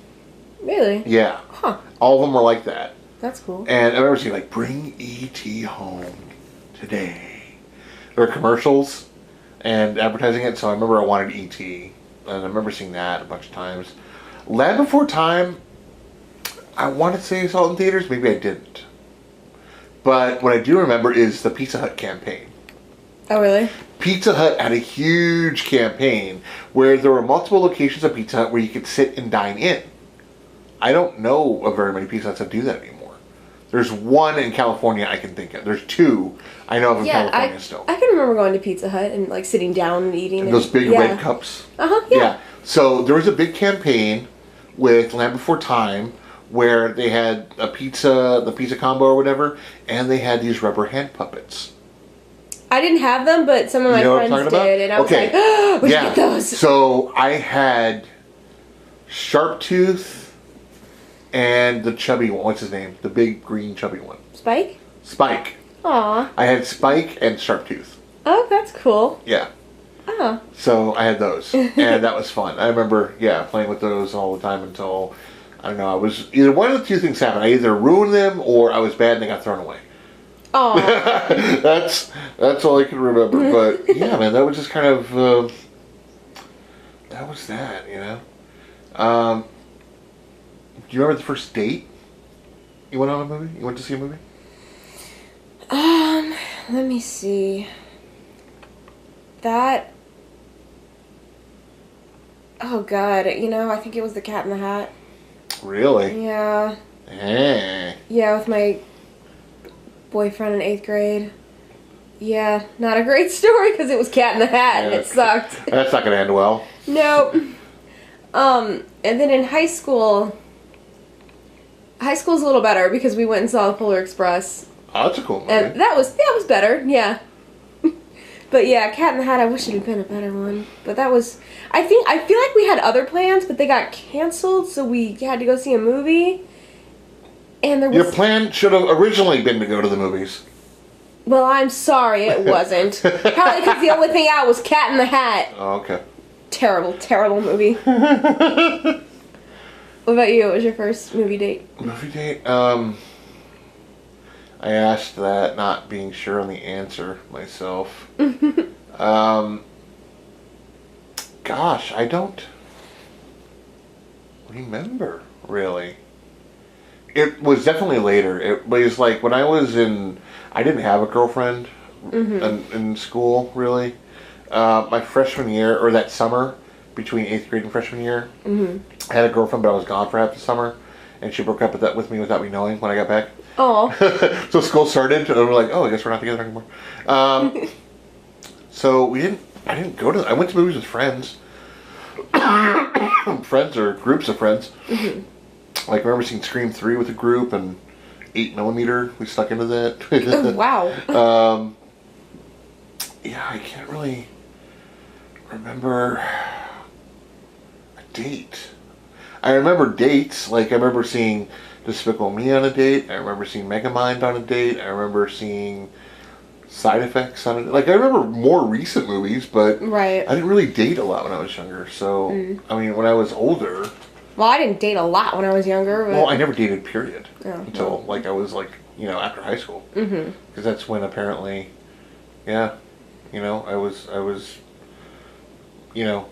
Really? Yeah. Huh. All of them were like that. That's cool. And I remember seeing, like, bring E.T. home today. There were commercials and advertising it, so I remember I wanted E.T. And I remember seeing that a bunch of times. Land Before Time, I want to say I saw it in theaters. Maybe I didn't. But what I do remember is the Pizza Hut campaign. Oh, really? Pizza Hut had a huge campaign where there were multiple locations of Pizza Hut where you could sit and dine in. I don't know of very many Pizza Huts that do that anymore. There's one in California I can think of. There's two I know of in California still. I can remember going to Pizza Hut and like sitting down and eating. And those big red cups. Yeah. So there was a big campaign with Land Before Time where they had the pizza combo or whatever, and they had these rubber hand puppets. I didn't have them, but some of my friends did, and I was like, oh, we should get those. So I had Sharp Tooth and the chubby one. What's his name? The big green chubby one. Spike? Spike. Aw. I had Spike and Sharp Tooth. Oh, that's cool. Yeah. Oh. So I had those, and that was fun. I remember, playing with those all the time until, I don't know, I was, either one of the two things happened. I either ruined them or I was bad and they got thrown away. Oh. That's all I can remember. But yeah, man, that was just kind of, that was that, you know. Do you remember the first date you went on a movie? You went to see a movie? Let me see. That. Oh God, I think it was The Cat in the Hat. Really? Yeah. Eh. Yeah, with my boyfriend in 8th grade. Yeah, not a great story because it was Cat in the Hat and it sucked. That's not gonna end well. Nope. And then in high school's a little better because we went and saw the Polar Express. Oh, that's a cool movie. And that was better, yeah. But yeah, Cat in the Hat, I wish it had been a better one. But that was, I feel like we had other plans, but they got canceled, so we had to go see a movie. And there was... Your plan should have originally been to go to the movies. Well, I'm sorry, it wasn't. Probably because the only thing out was Cat in the Hat. Oh, okay. Terrible, terrible movie. What about you? What was your first movie date? Movie date? I asked that, not being sure on the answer myself. Gosh, I don't remember, really. It was definitely later. It was like when I was I didn't have a girlfriend in school, really. My freshman year, or that summer, between 8th grade and freshman year, I had a girlfriend, but I was gone for half the summer, and she broke up with me without me knowing when I got back. Oh. So school started, and we're like, oh, I guess we're not together anymore. So I didn't go to, I went to movies with friends. Friends or groups of friends. Like, I remember seeing Scream 3 with a group, and 8mm, we stuck into that. Wow. Yeah, I can't really remember a date. I remember dates. Like, I remember seeing Despicable Me on a date. I remember seeing Megamind on a date. I remember seeing Side Effects on it. Like, I remember more recent movies, but Right. I didn't really date a lot when I was younger. So, I mean, when I was older... Well, I didn't date a lot when I was younger. But... Well, I never dated, period. Until, well. like, I was, like, you know, after high school. Because that's when, apparently, yeah, you know, I was, you know,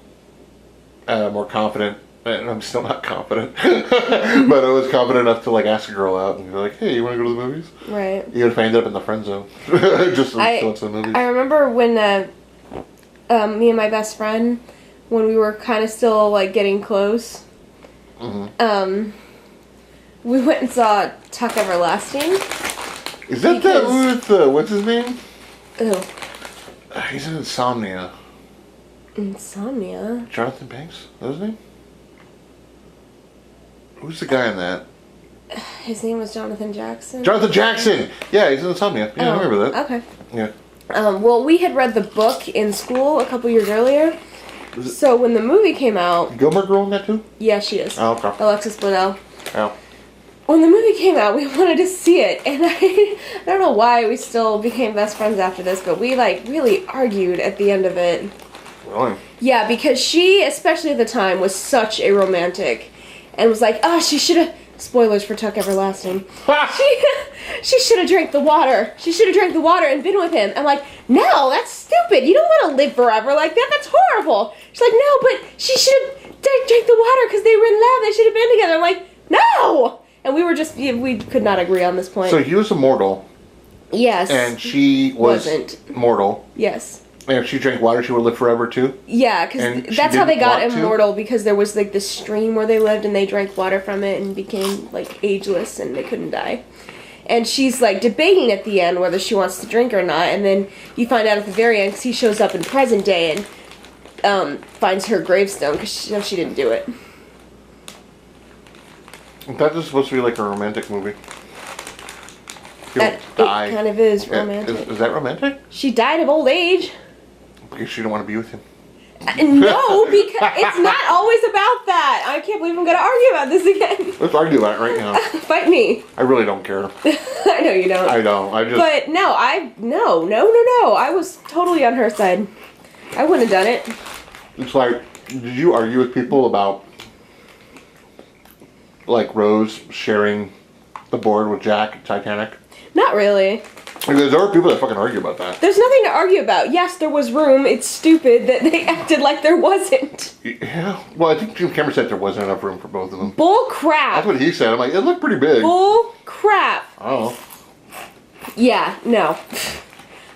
more confident. And I'm still not confident. But I was confident enough to, like, ask a girl out and be like, hey, you want to go to the movies? Right. Even if I ended up in the friend zone. Just to go to the movies. I remember when me and my best friend, when we were kind of still, like, getting close, we went and saw Tuck Everlasting. Is that that with, what's his name? Oh. He's in Insomnia. Insomnia? Jonathan Banks? Is that his name? Who's the guy in that? His name was Jonathan Jackson. Jonathan Jackson! Yeah, he's in Insomnia. Yeah, I remember that. Okay. Yeah. Well, we had read the book in school a couple years earlier. So when the movie came out... Gilmore Girl in that too? Yeah, she is. Oh, okay. Alexis Bledel. Oh. When the movie came out, we wanted to see it, and I don't know why we still became best friends after this, but we, like, really argued at the end of it. Really? Yeah, because she, especially at the time, was such a romantic, and was like, she should have... Spoilers for Tuck Everlasting. She should have drank the water. She should have drank the water and been with him. I'm like, no, that's stupid. You don't want to live forever like that. That's horrible. She's like, no, but she should have drank the water because they were in love. They should have been together. I'm like, no. And we were just, we could not agree on this point. So he was immortal. Yes. And she wasn't mortal. Yes. And if she drank water, she would live forever too? Yeah, because that's how they got immortal, because there was, like, this stream where they lived, and they drank water from it and became, like, ageless, and they couldn't die. And she's, like, debating at the end whether she wants to drink or not, and then you find out at the very end, because he shows up in present day and finds her gravestone, because she didn't do it. That is supposed to be like a romantic movie. It kind of is romantic. Is that romantic? She died of old age. Because she didn't want to be with him. No, because it's not always about that. I can't believe I'm going to argue about this again. Let's argue about it right now. Fight me. I really don't care. I know you don't. I don't. I just... But no, no. I was totally on her side. I wouldn't have done it. It's like, did you argue with people about, like, Rose sharing the board with Jack at Titanic? Not really. Because there are people that fucking argue about that. There's nothing to argue about. Yes, there was room. It's stupid that they acted like there wasn't. Yeah. Well, I think Jim Cameron said there wasn't enough room for both of them. Bull crap. That's what he said. I'm like, it looked pretty big. Bull crap. Oh. Yeah, no.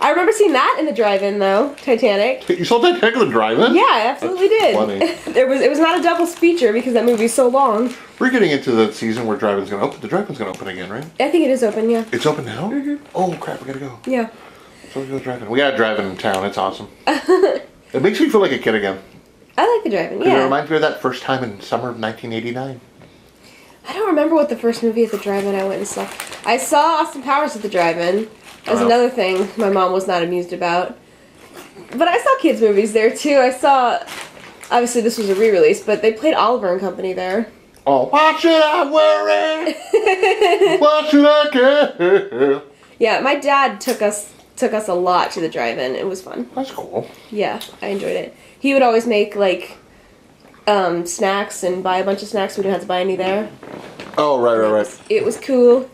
I remember seeing that in the drive-in, though. Titanic. You saw Titanic in the drive-in? Yeah, I absolutely did. Funny. It was not a double feature because that movie's so long. We're getting into the season where drive-in's going to open. The drive-in's going to open again, right? I think it is open, yeah. It's open now? Mm-hmm. Oh, crap, we got to go. Yeah. So we go drive-in. We got a drive-in in town. It's awesome. It makes me feel like a kid again. I like the drive-in, It yeah. reminds me of that first time in summer of 1989. I don't remember what the first movie at the drive-in I went and saw. I saw Austin Powers at the drive-in. That was another thing my mom was not amused about. But I saw kids' movies there, too. I saw... Obviously, this was a re-release, but they played Oliver and Company there. Oh, why should I worry? Why should I care? Yeah, my dad took us a lot to the drive-in. It was fun. That's cool. Yeah, I enjoyed it. He would always make, like, snacks and buy a bunch of snacks. We didn't have to buy any there. Oh, right. It was cool.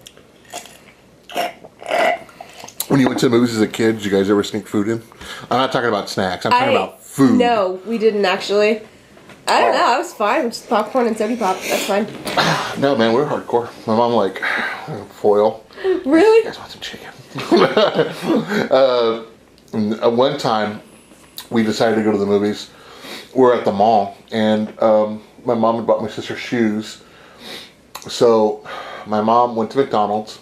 When you went to the movies as a kid, did you guys ever sneak food in? I'm not talking about snacks. I'm talking about food. No, we didn't actually. I don't know. I was fine. Just popcorn and soda pop. That's fine. No, man, we're hardcore. My mom like foil. Really? You guys want some chicken? One time, we decided to go to the movies. We're at the mall, and my mom had bought my sister shoes. So my mom went to McDonald's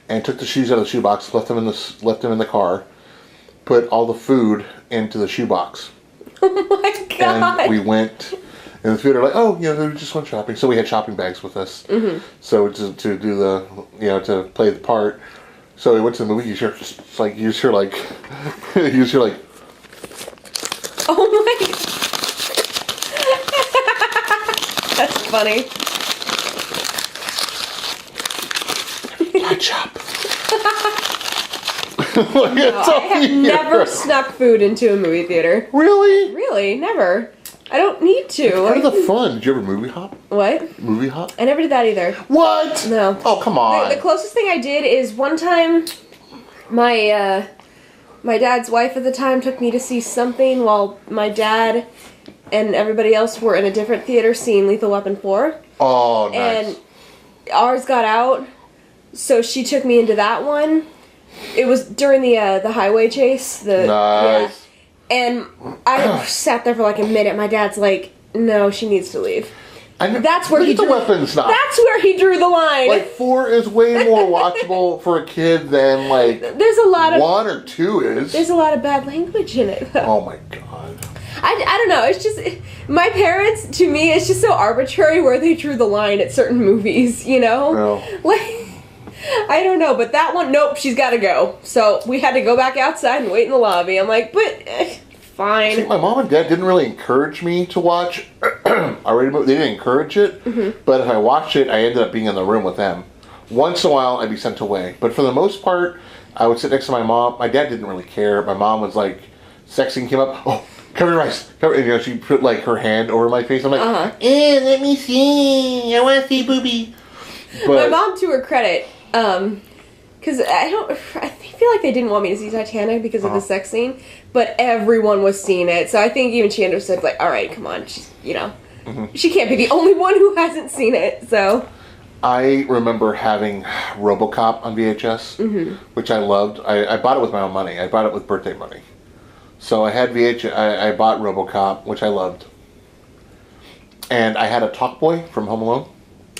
and took the shoes out of the shoebox, left them in the car, put all the food into the shoebox. Oh my god! And we went in the theater like, oh, we just went shopping. So we had shopping bags with us. Mm-hmm. So to do the, to play the part. So we went to the movie. You hear like, oh my! That's funny. Ketchup. No, I have never snuck food into a movie theater. Really? Really, never. I don't need to. Part of the fun. Did you ever movie hop? What? Movie hop? I never did that either. What? No. Oh, come on. The closest thing I did is one time, my dad's wife at the time took me to see something while my dad and everybody else were in a different theater seeing Lethal Weapon 4. Oh, nice. And ours got out, so she took me into that one. It was during the highway chase. Nice. Yeah. And I sat there for like a minute. My dad's like, "No, she needs to leave." That's where he drew. Weapons not. That's where he drew the line. Like 4 is way more watchable for a kid than like there's a lot of 1 or 2 is. There's a lot of bad language in it. Oh my god. I don't know. It's just my parents. To me, it's just so arbitrary where they drew the line at certain movies. You know, no. Like. I don't know, but that one, nope, she's got to go. So we had to go back outside and wait in the lobby. I'm like, but fine. See, my mom and dad didn't really encourage me to watch R-rated movies. They didn't encourage it, but if I watched it, I ended up being in the room with them. Once in a while, I'd be sent away. But for the most part, I would sit next to my mom. My dad didn't really care. My mom was like, sex scene came up, oh, cover your eyes. Cover, and, you know, she put like her hand over my face. I'm like, let me see. I want to see booby. My But, mom, to her credit, because I feel like they didn't want me to see Titanic because of the sex scene, but everyone was seeing it, so I think even she understood, like, all right, come on, she's, you know, she can't be the only one who hasn't seen it, so. I remember having RoboCop on VHS, which I loved. I bought it with my own money. I bought it with birthday money. So I had VHS, I bought RoboCop, which I loved. And I had a Talk Boy from Home Alone.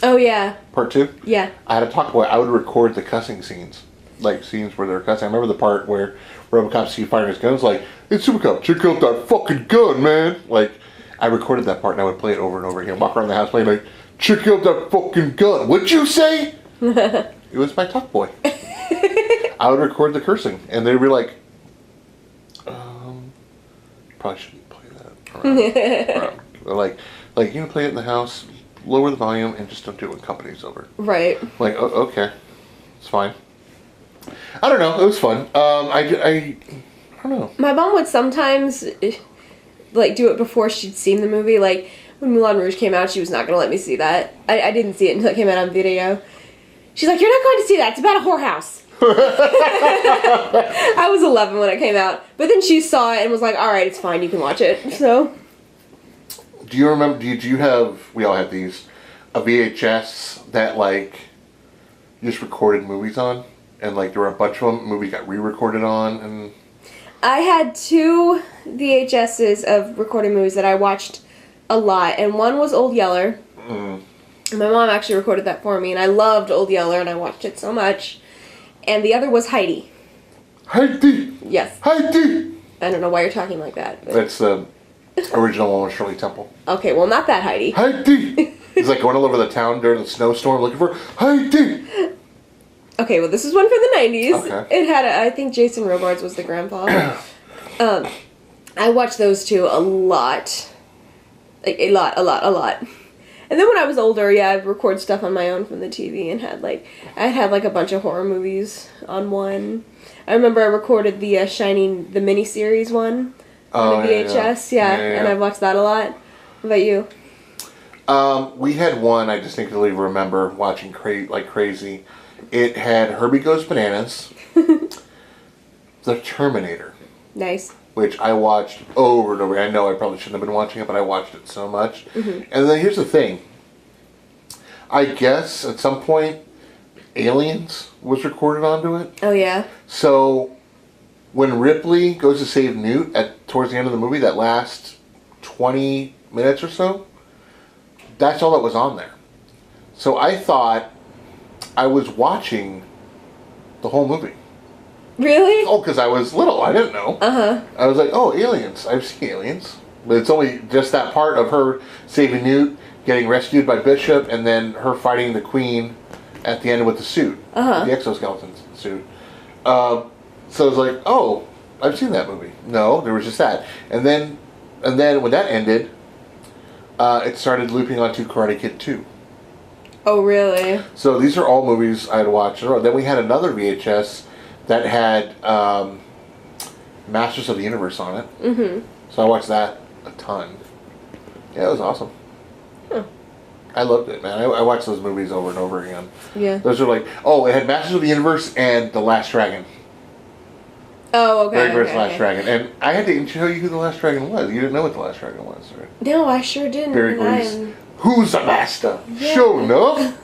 Oh, yeah. Part 2? Yeah. I had a Talk Boy. I would record the cussing scenes. Like, scenes where they're cussing. I remember the part where RoboCop sees firing his guns, like, hey, Supercop, check out that fucking gun, man. Like, I recorded that part and I would play it over and over again. Walk around the house playing, like, check out that fucking gun. What'd you say? It was my Talk Boy. I would record the cursing. And they'd be like, probably shouldn't play that around. Like, you know, play it in the house, lower the volume, and just don't do it when company's over. Right. Like, oh, okay. It's fine. I don't know. It was fun. I don't know. My mom would sometimes, like, do it before she'd seen the movie. Like, when Moulin Rouge came out, she was not going to let me see that. I didn't see it until it came out on video. She's like, you're not going to see that. It's about a whorehouse. I was 11 when it came out. But then she saw it and was like, alright, it's fine. You can watch it. So... Do you remember, do you have, we all had these, a VHS that, like, you just recorded movies on? And, like, there were a bunch of them, movies got re-recorded on, and... I had 2 VHSs of recorded movies that I watched a lot, and one was Old Yeller. My mom actually recorded that for me, and I loved Old Yeller, and I watched it so much. And the other was Heidi. Heidi! Yes. Heidi! I don't know why you're talking like that. But... That's the original one with Shirley Temple. Okay, well, not that Heidi. Heidi! He's like going all over the town during the snowstorm looking for Heidi! Okay, well, this is one from the 90s. Okay. It had, I think Jason Robards was the grandpa. I watched those 2 a lot. Like, a lot. And then when I was older, yeah, I'd record stuff on my own from the TV and had, like, I had like, a bunch of horror movies on one. I remember I recorded the Shining, the miniseries one on the VHS, yeah, and I've watched that a lot. What about you? We had one I distinctly remember watching like crazy. It had Herbie Goes Bananas, The Terminator. Nice. Which I watched over and over. I know I probably shouldn't have been watching it, but I watched it so much. And then here's the thing. I guess at some point, Aliens was recorded onto it. Oh, yeah? So, when Ripley goes to save Newt towards the end of the movie, that last 20 minutes or so, that's all that was on there. So I thought I was watching the whole movie. Really? Oh, because I was little. I didn't know. I was like, oh, Aliens. I've seen Aliens. But it's only just that part of her saving Newt, getting rescued by Bishop, and then her fighting the Queen at the end with the suit. The exoskeleton suit. So I was like, oh, I've seen that movie. No, there was just that. And then when that ended, it started looping onto Karate Kid 2. Oh, really? So these are all movies I'd watch in a row. Then we had another VHS that had Masters of the Universe on it. Mm-hmm. So I watched that a ton. Yeah, it was awesome. Huh. I loved it, man. I watched those movies over and over again. Yeah. Those are like, oh, it had Masters of the Universe and The Last Dragon. Oh, okay. Very first okay, Last okay. Dragon. And I had to show you who The Last Dragon was. You didn't know what The Last Dragon was, right? No, I sure didn't. Very and Who's the master? Yeah. Show enough.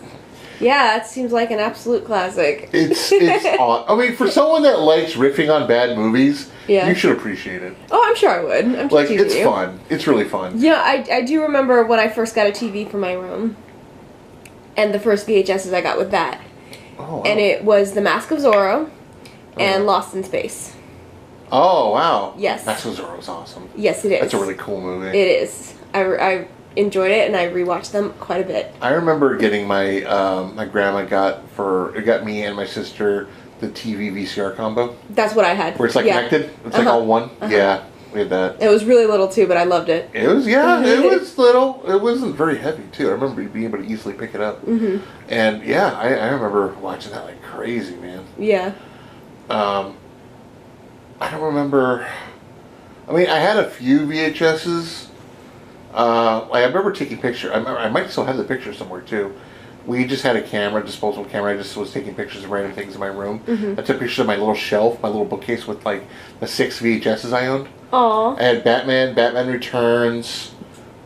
Yeah, that seems like an absolute classic. It's odd. I mean, for someone that likes riffing on bad movies, Yeah. you should appreciate it. Oh, I'm sure I would. I'm just Like, teasing it's you. fun. It's really fun. Yeah, I do remember when I first got a TV for my room. And the first VHSs I got with that. Oh, wow. And it was The Mask of Zorro and Lost in Space. Oh, wow. Yes. That's what Zorro's awesome. Yes, it is. That's a really cool movie. It is. I enjoyed it, and I rewatched them quite a bit. I remember getting my my grandma got me and my sister the TV VCR combo That's what I had. where it's like Yeah. connected. It's like all one. Yeah, we had that. It was really little too, but I loved it. It was it was little. It wasn't very heavy too. I remember being able to easily pick it up. Mm-hmm. And yeah, I remember watching that like crazy, man. Yeah. I don't remember. I mean, I had a few VHSs. I remember taking pictures. I might still have the picture somewhere too. We just had a camera, disposable camera. I just was taking pictures of random things in my room. Mm-hmm. I took pictures of my little shelf, my little bookcase with like the 6 VHSs I owned. Aw. I had Batman Returns,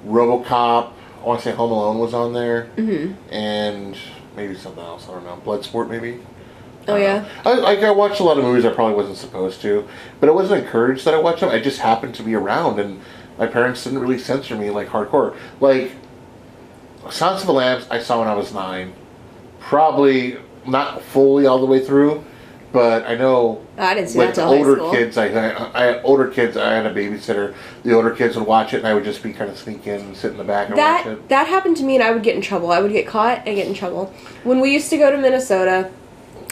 RoboCop. I want to say Home Alone was on there, and maybe something else. I don't know. Bloodsport maybe. Oh, yeah? I watched a lot of movies I probably wasn't supposed to, but I wasn't encouraged that I watch them. I just happened to be around, and my parents didn't really censor me like hardcore. Like, Silence of the Lambs I saw when I was 9. Probably not fully all the way through, but I know I didn't see like that till high older school. kids, I had older kids, I had a babysitter. The older kids would watch it, and I would just be kind of sneak in and sit in the back and watch it. That happened to me, and I would get in trouble. I would get caught and get in trouble. When we used to go to Minnesota,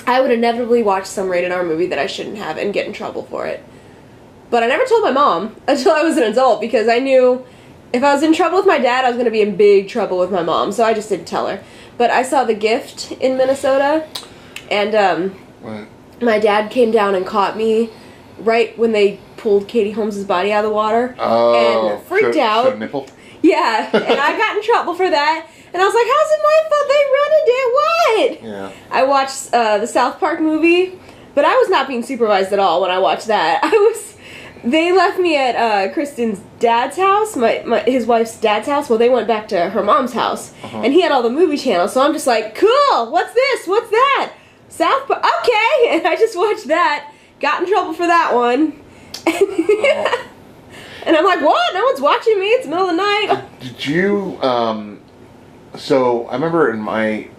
I would inevitably watch some rated R movie that I shouldn't have and get in trouble for it. But I never told my mom until I was an adult, because I knew if I was in trouble with my dad, I was going to be in big trouble with my mom, so I just didn't tell her. But I saw The Gift in Minnesota, and Right. my dad came down and caught me right when they pulled Katie Holmes' body out of the water, Oh, and freaked showed out. nipple. Yeah, and I got in trouble for that. And I was like, how's it my fault they ruined it? What? Yeah. I watched the South Park movie, but I was not being supervised at all when I watched that. They left me at Kristen's dad's house, his wife's dad's house. Well, they went back to her mom's house, and he had all the movie channels. So I'm just like, cool, what's this? What's that? South Park, okay. And I just watched that, got in trouble for that one. Oh. And I'm like, what? No one's watching me. It's the middle of the night. Did you, so I remember in my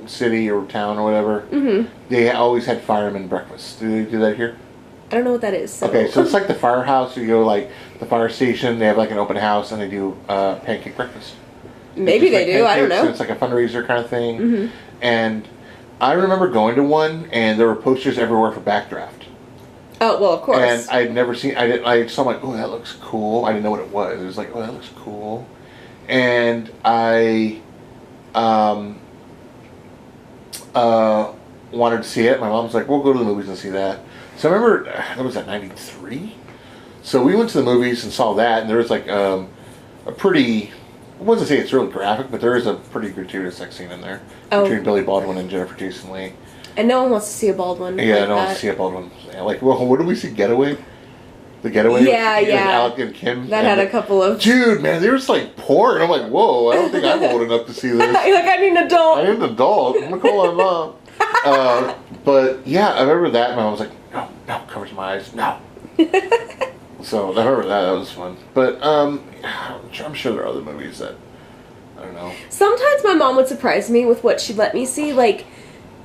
city or town or whatever, they always had fireman breakfast. Do they do that here? I don't know what that is. So. Okay, so it's like the firehouse. You go like the fire station. They have like an open house and they do pancake breakfast. Maybe Just they like do. I don't pancakes, know. and it's like a fundraiser kind of thing. And I remember going to one, and there were posters everywhere for Backdraft. Oh, well, of course. And I'd never seen. I saw like, oh, that looks cool. I didn't know what it was. It was like, oh, that looks cool. And I wanted to see it. My mom was like, we'll go to the movies and see that. So I remember, that was at 93? So we went to the movies and saw that, and there was like a pretty, I wasn't say it's really graphic, but there is a pretty gratuitous sex scene in there between Billy Baldwin and Jennifer Jason Leigh. And no one wants to see a Baldwin. Yeah, like no one wants to see a Baldwin. Like, well, what did we see? Getaway? The Getaway? Yeah, with yeah. Alec and Kim. That had a couple of... Dude, man, there was like porn. I'm like, whoa, I don't think I'm old enough to see this. You're like, I need an adult. I am an adult. I'm going to call my mom. But yeah, I remember that. My mom was like, no, covers my eyes. No. So I remember that. That was fun. But I'm sure there are other movies that, I don't know. Sometimes my mom would surprise me with what she'd let me see. Like,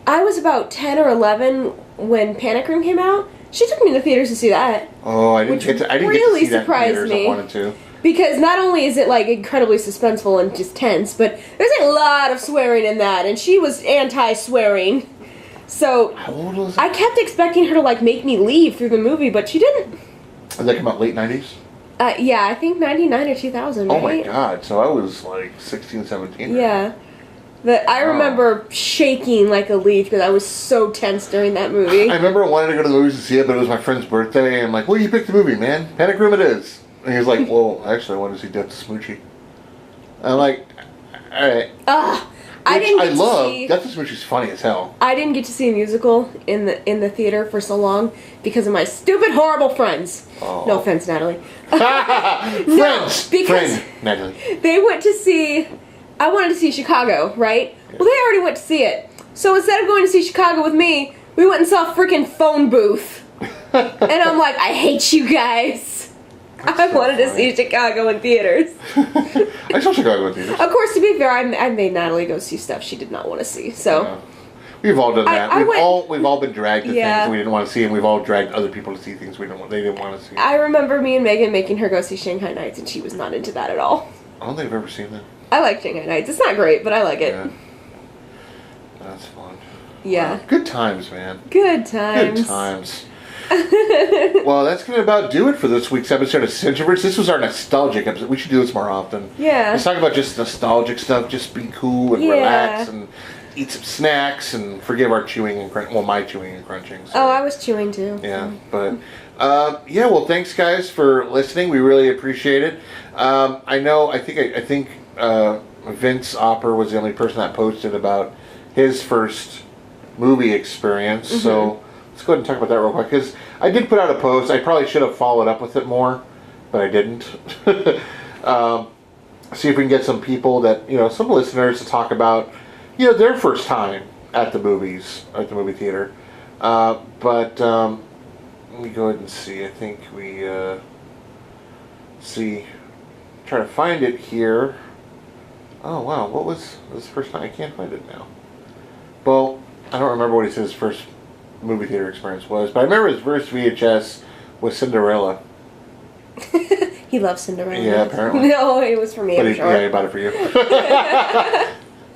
I was about 10 or 11 when Panic Room came out. She took me to the theaters to see that. Oh, I didn't get to really see that in surprised theaters. me. I wanted to. Because not only is it, like, incredibly suspenseful and just tense, but there's a lot of swearing in that, and she was anti-swearing. So, How old was it? I kept expecting her to, like, make me leave through the movie, but she didn't. Did that come out late 90s? Yeah, I think 99 or 2000, right? Oh my god, so I was like 16, 17. Yeah. But I remember shaking like a leaf because I was so tense during that movie. I remember I wanted to go to the movies to see it, but it was my friend's birthday, and I'm like, well, you picked the movie, man. Panic Room it is. And he was like, well, actually, I wanted to see Death to Smoochie. And I'm like, alright. I didn't get to see... Death to Smoochie's funny as hell. I didn't get to see a musical in the theater for so long because of my stupid, horrible friends. Oh. No offense, Natalie. Friends! No, because Friend, Natalie. They went to see... I wanted to see Chicago, right? Yeah. Well, they already went to see it. So instead of going to see Chicago with me, we went and saw a freaking Phone Booth. And I'm like, I hate you guys. I wanted to see Chicago in theaters. I saw Chicago in theaters. Of course, to be fair, I made Natalie go see stuff she did not want to see. So yeah. We've all done that. We've all been dragged to things we didn't want to see, and we've all dragged other people to see things they didn't want to see. I remember me and Megan making her go see Shanghai Nights, and she was not into that at all. I don't think I've ever seen that. I like Shanghai Nights. It's not great, but I like it. Yeah. That's fun. Yeah. Good times, man. Good times. Good times. Well, that's going to about do it for this week's episode of Cinetroverts. This was our nostalgic episode. We should do this more often. Yeah. Let's talk about just nostalgic stuff, just be cool and relax and eat some snacks and forgive our chewing and crunching. Well, my chewing and crunching. So. Oh, I was chewing too. Yeah, but yeah. Well, thanks guys for listening. We really appreciate it. I think Vince Opper was the only person that posted about his first movie experience. Mm-hmm. So let's go ahead and talk about that real quick, because I did put out a post. I probably should have followed up with it more, but I didn't. See if we can get some people that, some listeners to talk about, their first time at the movies, at the movie theater. But let me go ahead and see. I think we try to find it here. Oh wow, what was this first time? I can't find it now. Well, I don't remember what he said his first movie theater experience was, but I remember his first VHS was Cinderella. He loves Cinderella. Yeah, apparently. No, it was for me. But yeah, he bought it for you.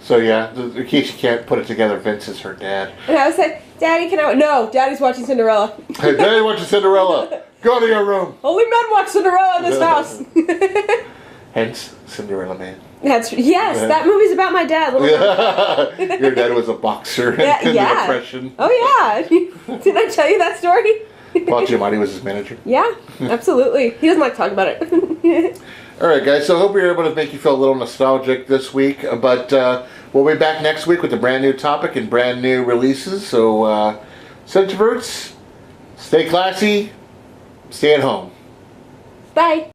So yeah, in case you can't put it together, Vince is her dad. And I was like, Daddy, can I... No, Daddy's watching Cinderella. Hey, Daddy watching Cinderella. Go to your room. Only men watch Cinderella in this house. Hence, Cinderella Man. That movie's about my dad. Your dad was a boxer in the Depression. Oh yeah. Didn't I tell you that story? Paul Giamatti was his manager. Yeah, absolutely. He doesn't like to talk about it. Alright guys, so I hope we were able to make you feel a little nostalgic this week, but we'll be back next week with a brand new topic and brand new releases. So, Cinetroverts, stay classy, stay at home. Bye.